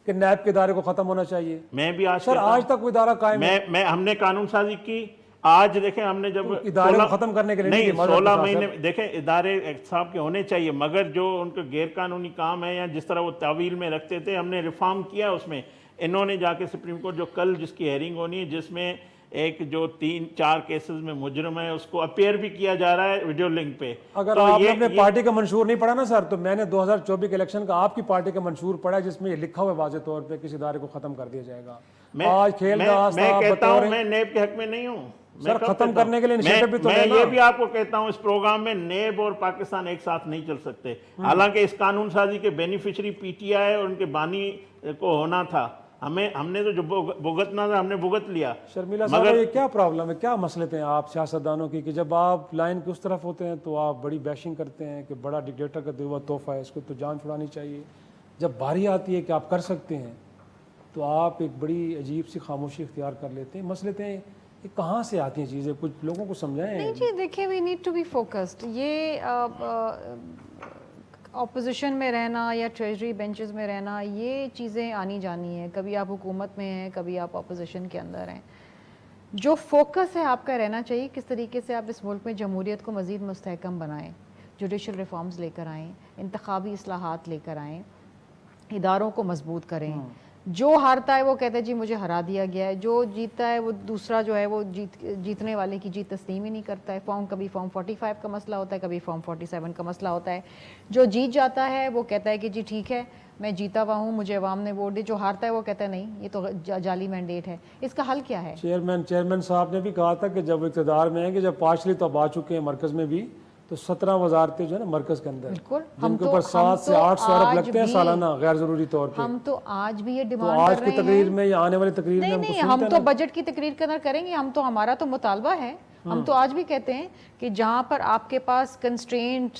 کہ نیب کے ادارے کو ختم ہونا چاہیے. میں بھی آج سر آج تک وہ ادارہ قائم ہے. میں ہم نے قانون سازی کی. آج دیکھیں ہم نے جب ادارے کو ختم کرنے کے لیے نہیں 16 مہینے دیکھیں ادارے احتساب کے ہونے چاہیے, مگر جو ان کا غیر قانونی کام ہے یا جس طرح وہ تعویل میں رکھتے تھے, ہم نے ریفارم کیا اس میں. انہوں نے جا کے سپریم کورٹ جو کل جس کی ہیئرنگ ہونی ہے, جس میں ایک جو 3-4 کیسز میں مجرم ہے اس کو اپیئر بھی کیا جا رہا ہے ویڈیو لنک پہ. اگر آپ نے اپنے پارٹی کا منشور نہیں پڑھا نا سر, تو میں نے 2024 کے الیکشن کا آپ کی پارٹی کا منشور پڑھا جس میں یہ لکھا ہوا ہے واضح طور پہ کس ادارے کو ختم کر دیا جائے گا. آج کھیل کا میں کہتا ہوں میں نیب کے حق میں نہیں ہوں. سر ختم کرنے کے لیے انیشیٹو بھی تو میں یہ بھی آپ کو کہتا ہوں اس پروگرام میں نیب اور پاکستان ایک ساتھ نہیں چل سکتے. حالانکہ اس قانون سازی کے بینیفیشری پی ٹی آئی اور ان کے بانی کو ہونا تھا. ہم نے تو جو بھگتنا تھا ہم نے بھگت لیا. شرمیلا صاحب یہ کیا پرابلم ہے, کیا مسئلے ہیں آپ سیاستدانوں کی کہ جب آپ لائن کی اس طرف ہوتے ہیں تو آپ بڑی بیشنگ کرتے ہیں کہ بڑا ڈکٹیٹر کا دیا ہوا تحفہ ہے, اس کو تو جان چھڑانی چاہیے. جب باری آتی ہے کہ آپ کر سکتے ہیں تو آپ ایک بڑی عجیب سی خاموشی اختیار کر لیتے ہیں. مسئلے ہیں یہ کہاں سے آتی ہیں چیزیں, کچھ لوگوں کو سمجھائیں. نہیں جی دیکھیں we need to be focused. یہ اپوزیشن میں رہنا یا ٹریجری بینچز میں رہنا یہ چیزیں آنی جانی ہیں. کبھی آپ حکومت میں ہیں, کبھی آپ اپوزیشن کے اندر ہیں. جو فوکس ہے آپ کا رہنا چاہیے کس طریقے سے آپ اس ملک میں جمہوریت کو مزید مستحکم بنائیں, جوڈیشل ریفارمز لے کر آئیں, انتخابی اصلاحات لے کر آئیں, اداروں کو مضبوط کریں. جو ہارتا ہے وہ کہتا ہے جی مجھے ہرا دیا گیا ہے, جو جیتتا ہے وہ دوسرا جو ہے وہ جیتنے والے کی جیت تسلیم ہی نہیں کرتا ہے. کبھی فارم 45 کا مسئلہ ہوتا ہے, کبھی فارم 47 کا مسئلہ ہوتا ہے. جو جیت جاتا ہے وہ کہتا ہے کہ جی ٹھیک ہے میں جیتا ہوا ہوں, مجھے عوام نے ووٹ دی. جو ہارتا ہے وہ کہتا ہے نہیں یہ تو جعلی مینڈیٹ ہے. اس کا حل کیا ہے؟ چیئرمین صاحب نے بھی کہا تھا کہ جب اقتدار میں ہیں کہ جب پارشلی تو اب آ چکے ہیں مرکز میں بھی, تو 17 وزارتیں جو ہے نا مرکز کے اندر جن کے اوپر 700 سے 800 ارب لگتے ہیں سالانہ غیر ضروری طور پہ. ہم تو آج بھی یہ ڈیمانڈ تو آج کی تقریر میں یا آنے والی تقریر میں نہیں ہم تو بجٹ کی تقریر کے اندر کریں گے. ہم تو ہمارا تو مطالبہ ہے, ہم تو آج بھی کہتے ہیں کہ جہاں پر آپ کے پاس کنسٹرینٹ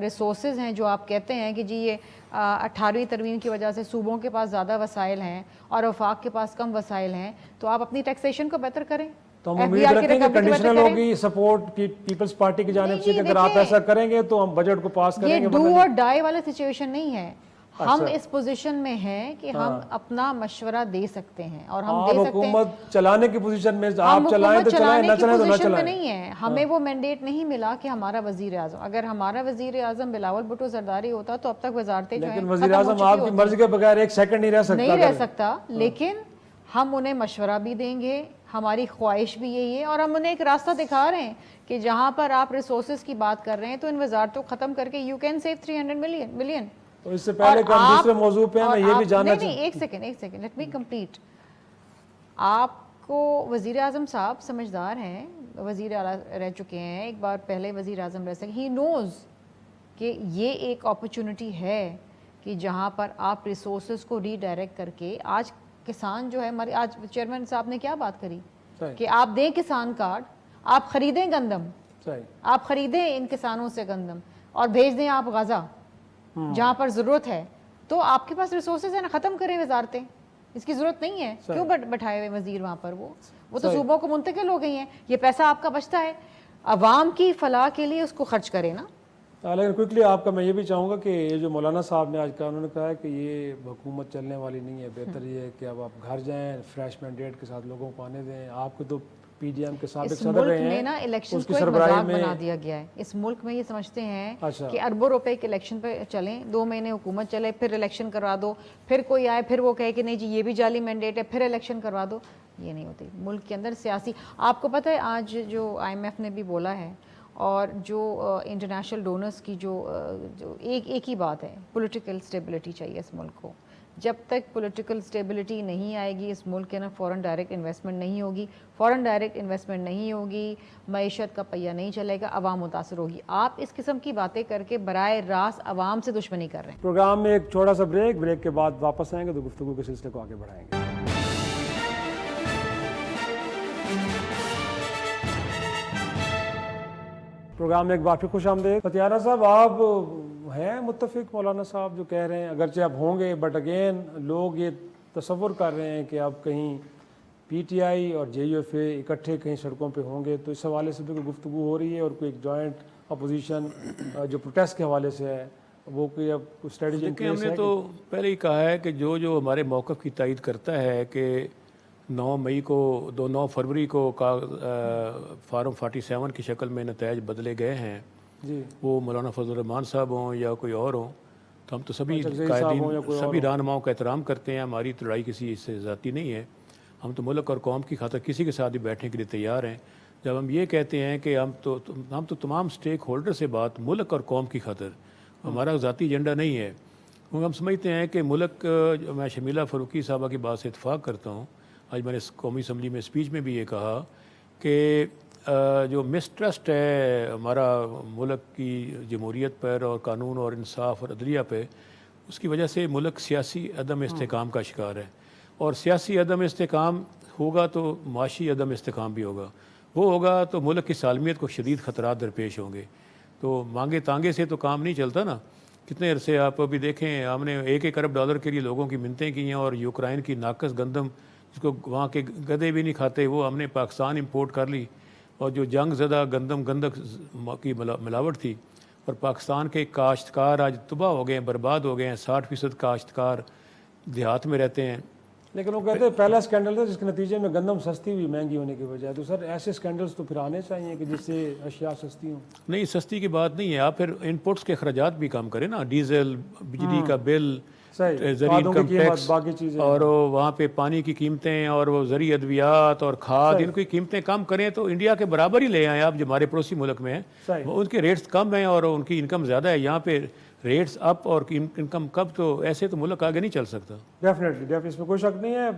ریسورسز ہیں, جو آپ کہتے ہیں کہ جی یہ 18ویں ترمیم کی وجہ سے صوبوں کے پاس زیادہ وسائل ہیں اور وفاق کے پاس کم وسائل ہیں, تو آپ اپنی ٹیکسیشن کو بہتر کریں. تو ہم امید رکھتے ہیں کہ کنڈیشنل ہوگی سپورٹ پیپلز پارٹی کی جانب سے کہ اگر آپ ایسا کریں گے تو ہم بجٹ کو پاس کریں گے. یہ ڈو اور ڈائی والا سچویشن نہیں ہے. ہم اس پوزیشن میں ہیں کہ ہم اپنا مشورہ دے سکتے ہیں اور ہم دے سکتے ہیں. حکومت چلانے کی پوزیشن میں آپ چلائیں تو چلائیں, نہ چلائیں تو نہ چلائیں. نہیں ہے, ہمیں وہ مینڈیٹ نہیں ملا کہ ہمارا وزیر اعظم, اگر ہمارا وزیر اعظم بلاول بھٹو زرداری ہوتا تو اب تک وزارتیں جو ہیں لیکن وزیر اعظم آپ کی مرضی کے بغیر ایک سیکنڈ نہیں رہ سکتا. لیکن ہم انہیں مشورہ بھی دیں گے, ہماری خواہش بھی یہی ہے, اور ہم انہیں ایک راستہ دکھا رہے ہیں کہ جہاں پر آپ ریسورسز کی بات کر رہے ہیں تو ان وزارتوں کو ختم کر کے یو کین سیو 300 ملین. تو اس سے پہلے کہ ہم دوسرے موضوع پہ میں یہ بھی جاننا چاہتا ہوں. ایک سیکنڈ لیٹ می کمپلیٹ. آپ کو وزیر اعظم صاحب سمجھدار ہیں, وزیر اعلیٰ رہ چکے ہیں, ایک بار پہلے وزیر اعظم رہ سکے. ہی نوز کہ یہ ایک اپرچونٹی ہے کہ جہاں پر آپ ریسورسز کو ری ڈائریکٹ کر کے, آج کسان جو ہے ہمارے, آج چیئرمین صاحب نے کیا بات کری کہ آپ دیں کسان کارڈ, آپ خریدیں گندم, آپ خریدیں ان کسانوں سے گندم اور بھیج دیں آپ غزہ جہاں پر ضرورت ہے. تو آپ کے پاس ریسورسز ہیں نا, ختم کریں وزارتیں, اس کی ضرورت نہیں ہے. کیوں بٹھائے ہوئے وزیر وہاں پر, وہ تو صوبوں کو منتقل ہو گئی ہیں. یہ پیسہ آپ کا بچتا ہے, عوام کی فلاح کے لیے اس کو خرچ کریں نا. لیکن کوئکلی آپ کا میں یہ بھی چاہوں گا کہ یہ جو مولانا صاحب نے آج کہا, انہوں نے کہا ہے کہ یہ حکومت چلنے والی نہیں ہے, بہتر یہ ہے کہ اب آپ گھر جائیں, فریش مینڈیٹ کے ساتھ لوگوں کو آنے دیں. آپ کو تو پی ڈی ایم کے سابق صدر رہے ہیں. اس ملک میں نا الیکشن کو ایک مذاق بنا دیا گیا ہے. اس ملک میں یہ سمجھتے ہیں کہ اربوں روپے کے الیکشن پہ چلیں, 2 مہینے حکومت چلے, پھر الیکشن کروا دو, پھر کوئی آئے پھر وہ کہے کہ نہیں جی یہ بھی جعلی مینڈیٹ ہے, پھر الیکشن کروا دو. یہ نہیں ہوتی ملک کے اندر سیاسی. آپ کو پتہ ہے آج جو IMF نے بھی بولا ہے اور جو انٹرنیشنل ڈونرز کی جو ایک ہی بات ہے, پولیٹیکل سٹیبلٹی چاہیے اس ملک کو. جب تک پولیٹیکل سٹیبلٹی نہیں آئے گی اس ملک کے اندر فورن ڈائریکٹ انویسٹمنٹ نہیں ہوگی. فورن ڈائریکٹ انویسٹمنٹ نہیں ہوگی, معیشت کا پہیہ نہیں چلے گا, عوام متاثر ہوگی. آپ اس قسم کی باتیں کر کے براہ راست عوام سے دشمنی کر رہے ہیں. پروگرام میں ایک چھوٹا سا بریک کے بعد واپس آئیں گے تو گفتگو کے سلسلے کو آگے بڑھائیں گے. پروگرام میں ایک بار پھر خوش آمدید. فتیانہ صاحب, آپ ہیں متفق مولانا صاحب جو کہہ رہے ہیں, اگرچہ اب ہوں گے بٹ اگین لوگ یہ تصور کر رہے ہیں کہ اب کہیں پی ٹی آئی اور JUFA اکٹھے کہیں سڑکوں پہ ہوں گے, تو اس حوالے سے بھی کوئی گفتگو ہو رہی ہے اور کوئی ایک جوائنٹ اپوزیشن جو پروٹیسٹ کے حوالے سے ہے, وہ کوئی اب اسٹریٹجی ان دیکھیں ہم پلیس نے ہے تو پہلے ہی کہا ہے کہ جو ہمارے موقف کی تائید کرتا ہے کہ 9 فروری کو فارم 47 کی شکل میں نتائج بدلے گئے ہیں، جی وہ مولانا فضل الرحمان صاحب ہوں یا کوئی اور ہوں، تو ہم تو سبھی جگزیر صاحب ہوں یا قائدین کوئی اور سبھی ہوں۔ رہنماؤں کا احترام کرتے ہیں، ہماری لڑائی کسی سے ذاتی نہیں ہے، ہم تو ملک اور قوم کی خاطر کسی کے ساتھ بھی بیٹھنے کے لیے تیار ہیں۔ جب ہم یہ کہتے ہیں کہ ہم تو تمام سٹیک ہولڈر سے بات ملک اور قوم کی خاطر، ہمارا ذاتی ایجنڈا نہیں ہے، کیونکہ ہم سمجھتے ہیں کہ ملک، میں شمیلہ فاروقی صاحبہ کی بات سے اتفاق کرتا ہوں، آج میں نے قومی اسمبلی میں اسپیچ میں بھی یہ کہا کہ جو مسٹرسٹ ہے ہمارا ملک کی جمہوریت پر اور قانون اور انصاف اور عدلیہ پہ، اس کی وجہ سے ملک سیاسی عدم استحکام کا شکار ہے، اور سیاسی عدم استحکام ہوگا تو معاشی عدم استحکام بھی ہوگا، وہ ہوگا تو ملک کی سالمیت کو شدید خطرات درپیش ہوں گے۔ تو مانگے تانگے سے تو کام نہیں چلتا نا، کتنے عرصے آپ ابھی دیکھیں، ہم نے $1 ارب کے لیے لوگوں کی منتیں کی ہیں، اور یوکرائن کی ناقص گندم جس کو وہاں کے گدے بھی نہیں کھاتے، وہ ہم نے پاکستان امپورٹ کر لی، اور جو جنگ زدہ گندک کی ملاوٹ تھی، اور پاکستان کے کاشتکار آج تباہ ہو گئے ہیں، برباد ہو گئے ہیں، 60% کاشتکار دیہات میں رہتے ہیں۔ لیکن وہ کہتے ہیں پہلا اسکینڈل تھا جس کے نتیجے میں گندم سستی ہوئی مہنگی ہونے کی وجہ، تو سر ایسے اسکینڈلس تو پھر آنے چاہیے کہ جس سے اشیاء سستی ہوں۔ نہیں، سستی کی بات نہیں ہے، آپ پھر انپوٹس کے اخراجات بھی کم کریں نا، ڈیزل، بجلی کا بل، صحیح، زرعی کھادوں کی انکم قیمت، ٹیکس، باقی چیزیں، اور وہاں پہ پانی کی قیمتیں اور وہ زرعی ادویات اور کھاد، ان کی قیمتیں کم کریں تو انڈیا کے برابر ہی لے آئیں آپ، جو ہمارے پڑوسی ملک میں ہیں، صحیح، ان کے ریٹس کم ہیں اور ان کی انکم زیادہ ہے، یہاں پہ ریٹس اپ اور انکم کم، تو ایسے تو ملک آگے نہیں چل سکتا۔ ڈیفینیٹلی اس میں کوئی شک نہیں ہے۔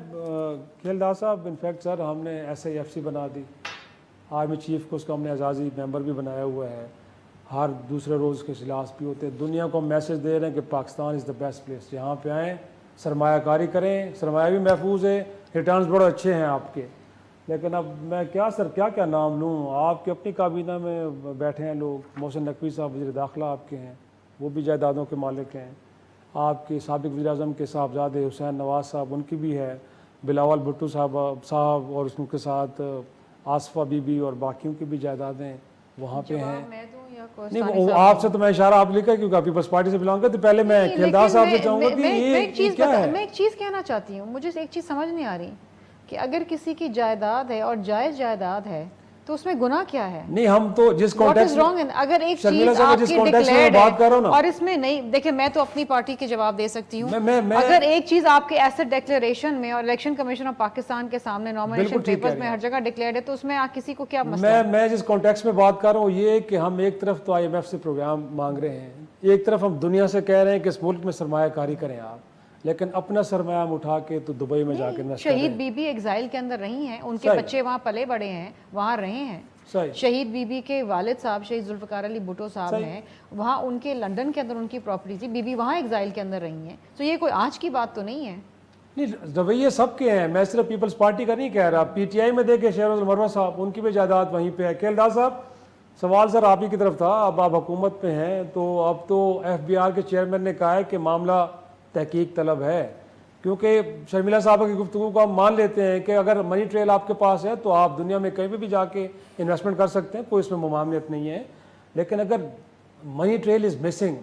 کھیلدار صاحب، انفیکٹ سر ہم نے SIFC بنا دی، آرمی چیف کو اس کا ہم نے اعزازی ممبر بھی بنایا ہوا ہے، ہر دوسرے روز کے اجلاس بھی ہوتے ہیں، دنیا کو ہم میسج دے رہے ہیں کہ پاکستان از دا بیسٹ پلیس، یہاں پہ آئیں، سرمایہ کاری کریں، سرمایہ بھی محفوظ ہے، ریٹرنز بڑے اچھے ہیں آپ کے۔ لیکن اب میں کیا نام لوں، آپ کے اپنی کابینہ میں بیٹھے ہیں لوگ، محسن نقوی صاحب وزیر داخلہ آپ کے ہیں، وہ بھی جائیدادوں کے مالک ہیں، آپ کے سابق وزیر اعظم کے صاحبزادے حسین نواز صاحب، ان کی بھی ہے، بلاول بھٹو صاحب اور اس کے ساتھ آصفہ بی بی اور باقیوں کی بھی جائیدادیں وہاں پہ ہیں۔ نہیں، وہ آپ سے تو میں اشارہ آپ لکھا کیونکہ آپ پیپلز پارٹی سے بلانگ کرتے، پہلے میں کھیلدار صاحب سے چاہوں گا کہ یہ کیا ہے؟ میں ایک چیز کہنا چاہتی ہوں، مجھے ایک چیز سمجھ نہیں آ رہی کہ اگر کسی کی جائیداد ہے اور جائز جائیداد ہے تو اس میں گناہ کیا ہے؟ نہیں، ہم تو جس کانٹیکس اگر ایک چیز آپ کی ڈکلیئرڈ ہے اور اس میں نہیں، دیکھیں میں تو اپنی پارٹی کے جواب دے سکتی ہوں، اگر ایک چیز آپ کے ایسٹ ڈیکلیریشن میں اور الیکشن کمیشن آف پاکستان کے سامنے نامینیشن پیپرز میں ہر جگہ ڈکلیئرڈ ہے تو اس میں کسی کو کیا مسئلہ ہے؟ میں جس کانٹیکس میں بات کر رہا ہوں یہ کہ ہم ایک طرف تو IMF سے پروگرام مانگ رہے ہیں، ایک طرف ہم دنیا سے کہہ رہے ہیں کہ اس ملک میں سرمایہ کاری کریں آپ، لیکن اپنا سرمایہ ہم اٹھا کے تو دبئی میں جا کے انویسٹ کریں۔ شہید بی بی ایگزائل کے اندر رہی ہیں، ان کے بچے وہاں پلے بڑے ہیں، وہاں رہے ہیں۔ شہید بی بی کے والد صاحب شہید ذوالفقار علی بھٹو صاحب ہیں، وہاں ان کے لنڈن کے اندر ان کی پراپرٹی تھی، بی بی وہاں ایگزائل کے اندر رہی ہیں، تو یہ کوئی آج کی بات تو نہیں ہے۔ نہیں، رویے سب کے ہیں، میں صرف پیپلز پارٹی کا نہیں کہہ رہا، PTI میں دیکھیں شہروز المروہ صاحب، ان کی بھی جائیداد وہیں پہ ہے۔ کھیلدار صاحب، سوال سر آپ ہی کی طرف تھا، اب آپ حکومت پہ ہیں تو اب تو FBR کے چیئرمین نے کہا ہے کہ معاملہ تحقیق طلب ہے، کیونکہ شرمیلہ صاحبہ کی گفتگو کو ہم مان لیتے ہیں کہ اگر منی ٹریل آپ کے پاس ہے تو آپ دنیا میں کہیں بھی جا کے انویسٹمنٹ کر سکتے ہیں، کوئی اس میں ممانعت نہیں ہے، لیکن اگر منی ٹریل از مسنگ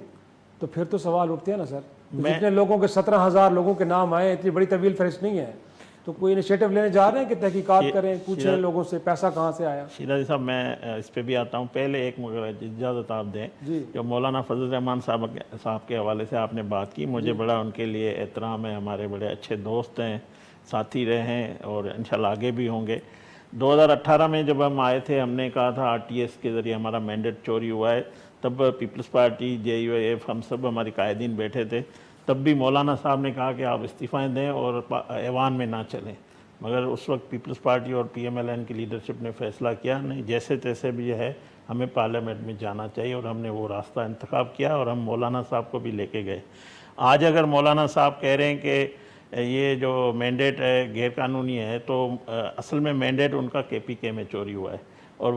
تو پھر تو سوال اٹھتے ہیں نا سر، جتنے لوگوں کے 17,000 لوگوں کے نام آئے، اتنی بڑی طویل فہرست نہیں ہے، تو کوئی انیشیٹو لینے جا رہے ہیں کہ تحقیقات کریں، پوچھیں لوگوں سے پیسہ کہاں سے آیا؟ شیرازی صاحب، میں اس پہ بھی آتا ہوں، پہلے ایک اجازت آپ دیں، جو مولانا فضل الرحمان صاحب کے حوالے سے آپ نے بات کی، مجھے بڑا ان کے لیے احترام ہے، ہمارے بڑے اچھے دوست ہیں، ساتھی رہے ہیں اور انشاءاللہ آگے بھی ہوں گے۔ 2018 میں جب ہم آئے تھے، ہم نے کہا تھا RTS کے ذریعے ہمارا مینڈیٹ چوری ہوا ہے، تب پیپلز پارٹی، JUIF، ہم سب ہماری قائدین بیٹھے تھے، تب بھی مولانا صاحب نے کہا کہ آپ استعفائیں دیں اور ایوان میں نہ چلیں، مگر اس وقت پیپلز پارٹی اور PMLN کی لیڈرشپ نے فیصلہ کیا نہیں، جیسے تیسے بھی ہے ہمیں پارلیمنٹ میں جانا چاہیے، اور ہم نے وہ راستہ انتخاب کیا اور ہم مولانا صاحب کو بھی لے کے گئے۔ آج اگر مولانا صاحب کہہ رہے ہیں کہ یہ جو مینڈیٹ ہے غیر قانونی ہے، تو اصل میں مینڈیٹ ان کا KPK میں چوری ہوا ہے، اور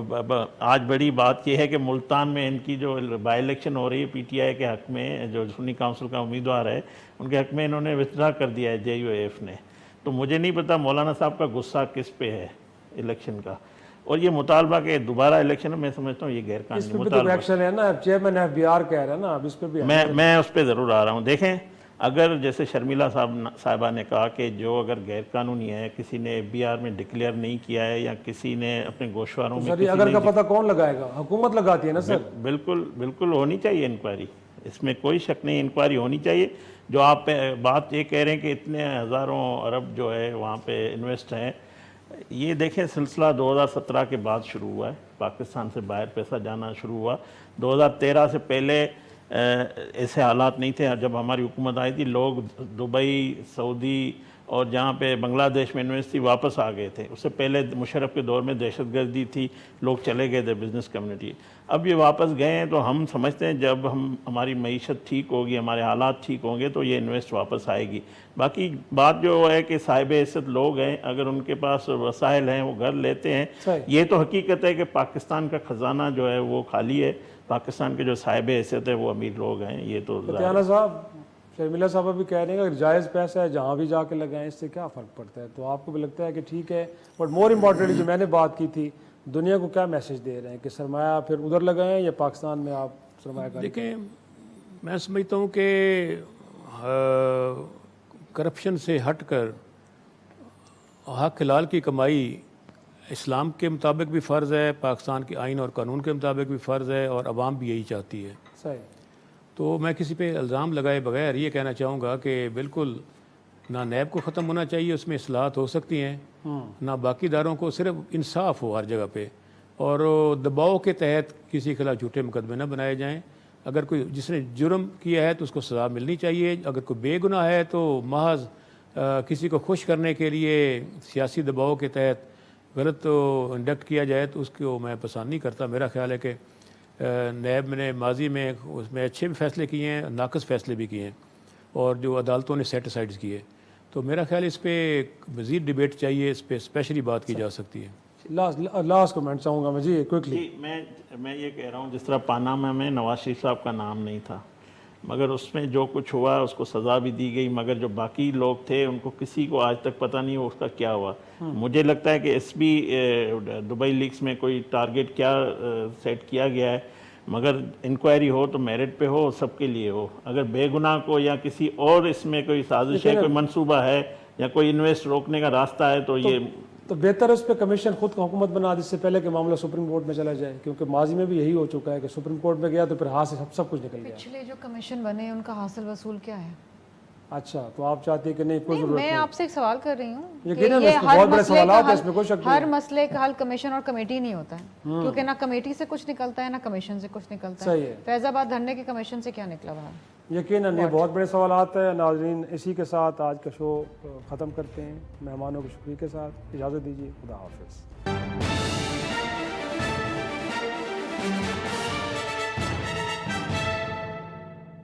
آج بڑی بات یہ ہے کہ ملتان میں ان کی جو بائی الیکشن ہو رہی ہے PTI کے حق میں، جو سنی کونسل کا امیدوار ہے، ان کے حق میں انہوں نے وتھڈرا کر دیا ہے JUIF نے، تو مجھے نہیں پتا مولانا صاحب کا غصہ کس پہ ہے الیکشن کا۔ اور یہ مطالبہ کہ دوبارہ الیکشن میں سمجھتا ہوں یہ غیر اس قانونی پہ بھی تو مطالبہ ایکشن ہے نا، چیئرمین ایف بی آر کہہ رہا ہے نا، اب اس پہ بھی میں اس پہ ضرور آ رہا ہوں. دیکھیں اگر جیسے شرمیلا صاحبہ نے کہا کہ جو اگر غیر قانونی ہے، کسی نے ایف بی آر میں ڈکلیئر نہیں کیا ہے یا کسی نے اپنے گوشواروں میں سر اگر کا پتہ کون لگائے گا؟ حکومت لگاتی ہے نا سر. بالکل بالکل ہونی چاہیے انکوائری، اس میں کوئی شک نہیں، انکوائری ہونی چاہیے. جو آپ بات یہ کہہ رہے ہیں کہ اتنے ہزاروں ارب جو ہے وہاں پہ انویسٹ ہیں، یہ دیکھیں سلسلہ 2017 کے بعد شروع ہوا ہے، پاکستان سے باہر پیسہ جانا شروع ہوا. 2013 سے پہلے ایسے حالات نہیں تھے. جب ہماری حکومت آئی تھی لوگ دبئی، سعودی اور جہاں پہ بنگلہ دیش میں انویسٹ تھی واپس آ گئے تھے. اس سے پہلے مشرف کے دور میں دہشت گردی تھی، لوگ چلے گئے تھے بزنس کمیونٹی. اب یہ واپس گئے ہیں تو ہم سمجھتے ہیں جب ہماری معیشت ٹھیک ہوگی، ہمارے حالات ٹھیک ہوں گے تو یہ انویسٹ واپس آئے گی. باقی بات جو ہے کہ صاحب حیثیت لوگ ہیں، اگر ان کے پاس وسائل ہیں وہ گھر لیتے ہیں. یہ تو حقیقت ہے کہ پاکستان کا خزانہ جو ہے وہ خالی ہے، پاکستان کے جو صاحب حیثیت ہے وہ امیر لوگ ہیں. یہ تو فتیانہ صاحب، شرمیلا صاحب بھی کہہ رہے ہیں کہ جائز پیسہ ہے جہاں بھی جا کے لگائیں، اس سے کیا فرق پڑتا ہے؟ تو آپ کو بھی لگتا ہے کہ ٹھیک ہے؟ بٹ مور امپورٹنٹلی جو میں نے بات کی تھی، دنیا کو کیا میسج دے رہے ہیں کہ سرمایہ پھر ادھر لگائیں یا پاکستان میں آپ سرمایہ کاری؟ دیکھیں میں سمجھتا ہوں کہ کرپشن سے ہٹ کر حق حلال کی کمائی اسلام کے مطابق بھی فرض ہے، پاکستان کے آئین اور قانون کے مطابق بھی فرض ہے، اور عوام بھی یہی چاہتی ہے. صحیح. تو میں کسی پہ الزام لگائے بغیر یہ کہنا چاہوں گا کہ بالکل نہ نیب کو ختم ہونا چاہیے، اس میں اصلاحات ہو سکتی ہیں، نہ باقی اداروں کو، صرف انصاف ہو ہر جگہ پہ، اور دباؤ کے تحت کسی کے خلاف جھوٹے مقدمے نہ بنائے جائیں. اگر کوئی جس نے جرم کیا ہے تو اس کو سزا ملنی چاہیے. اگر کوئی بے گناہ ہے تو محض کسی کو خوش کرنے کے لیے سیاسی دباؤ کے تحت غلط انڈکٹ کیا جائے تو اس کو میں پسند نہیں کرتا. میرا خیال ہے کہ نیب نے ماضی میں اس میں اچھے بھی فیصلے کیے ہیں، ناقص فیصلے بھی کیے ہیں، اور جو عدالتوں نے سیٹ اسائڈز کیے. تو میرا خیال اس پہ مزید ڈیبیٹ چاہیے، اس پہ اسپیشلی بات کی جا سکتی ہے. لاسٹ کمنٹ چاہوں گا میں جی کوئکلی. جی میں یہ کہہ رہا ہوں جس طرح پاناما میں نواز شریف صاحب کا نام نہیں تھا، مگر اس میں جو کچھ ہوا اس کو سزا بھی دی گئی، مگر جو باقی لوگ تھے ان کو کسی کو آج تک پتہ نہیں اس کا کیا ہوا. مجھے لگتا ہے کہ اس بھی دبئی لیکس میں کوئی ٹارگٹ کیا سیٹ کیا گیا ہے، مگر انکوائری ہو تو میرٹ پہ ہو، سب کے لیے ہو. اگر بے گناہ کو یا کسی اور اس میں کوئی سازش ہے، کوئی منصوبہ ہے یا کوئی انویسٹ روکنے کا راستہ ہے تو یہ تو بہتر اس پہ کمیشن خود کو حکومت بنا دے اس سے پہلے کہ معاملہ سپریم کورٹ میں چلا جائے، کیونکہ ماضی میں بھی یہی ہو چکا ہے کہ سپریم کورٹ میں گیا تو پھر ہاتھ سے سب کچھ نکل گیا. پچھلے جو کمیشن بنے ان کا حاصل وصول کیا ہے؟ اچھا تو آپ چاہتے ہیں کہ نہیں کوئی ضرورت میں آپ سے ایک سوال کر رہی ہوں کہ یقیناً یہ بہت بڑے سوالات ہیں، اس میں کوئی شک نہیں. ہر مسئلے کا حل کمیشن اور کمیٹی نہیں ہوتا ہے، کیونکہ نہ کمیٹی سے کچھ نکلتا ہے نہ کمیشن سے کچھ نکلتا صحیح ہے. ہے. فیض آباد دھرنے کے کمیشن سے کیا نکلا باہر؟ یقیناً یہ بہت بڑے سوالات ہیں. ناظرین اسی کے ساتھ آج کا شو ختم کرتے ہیں. مہمانوں کے شکریہ کے ساتھ اجازت دیجیے. خدا حافظ.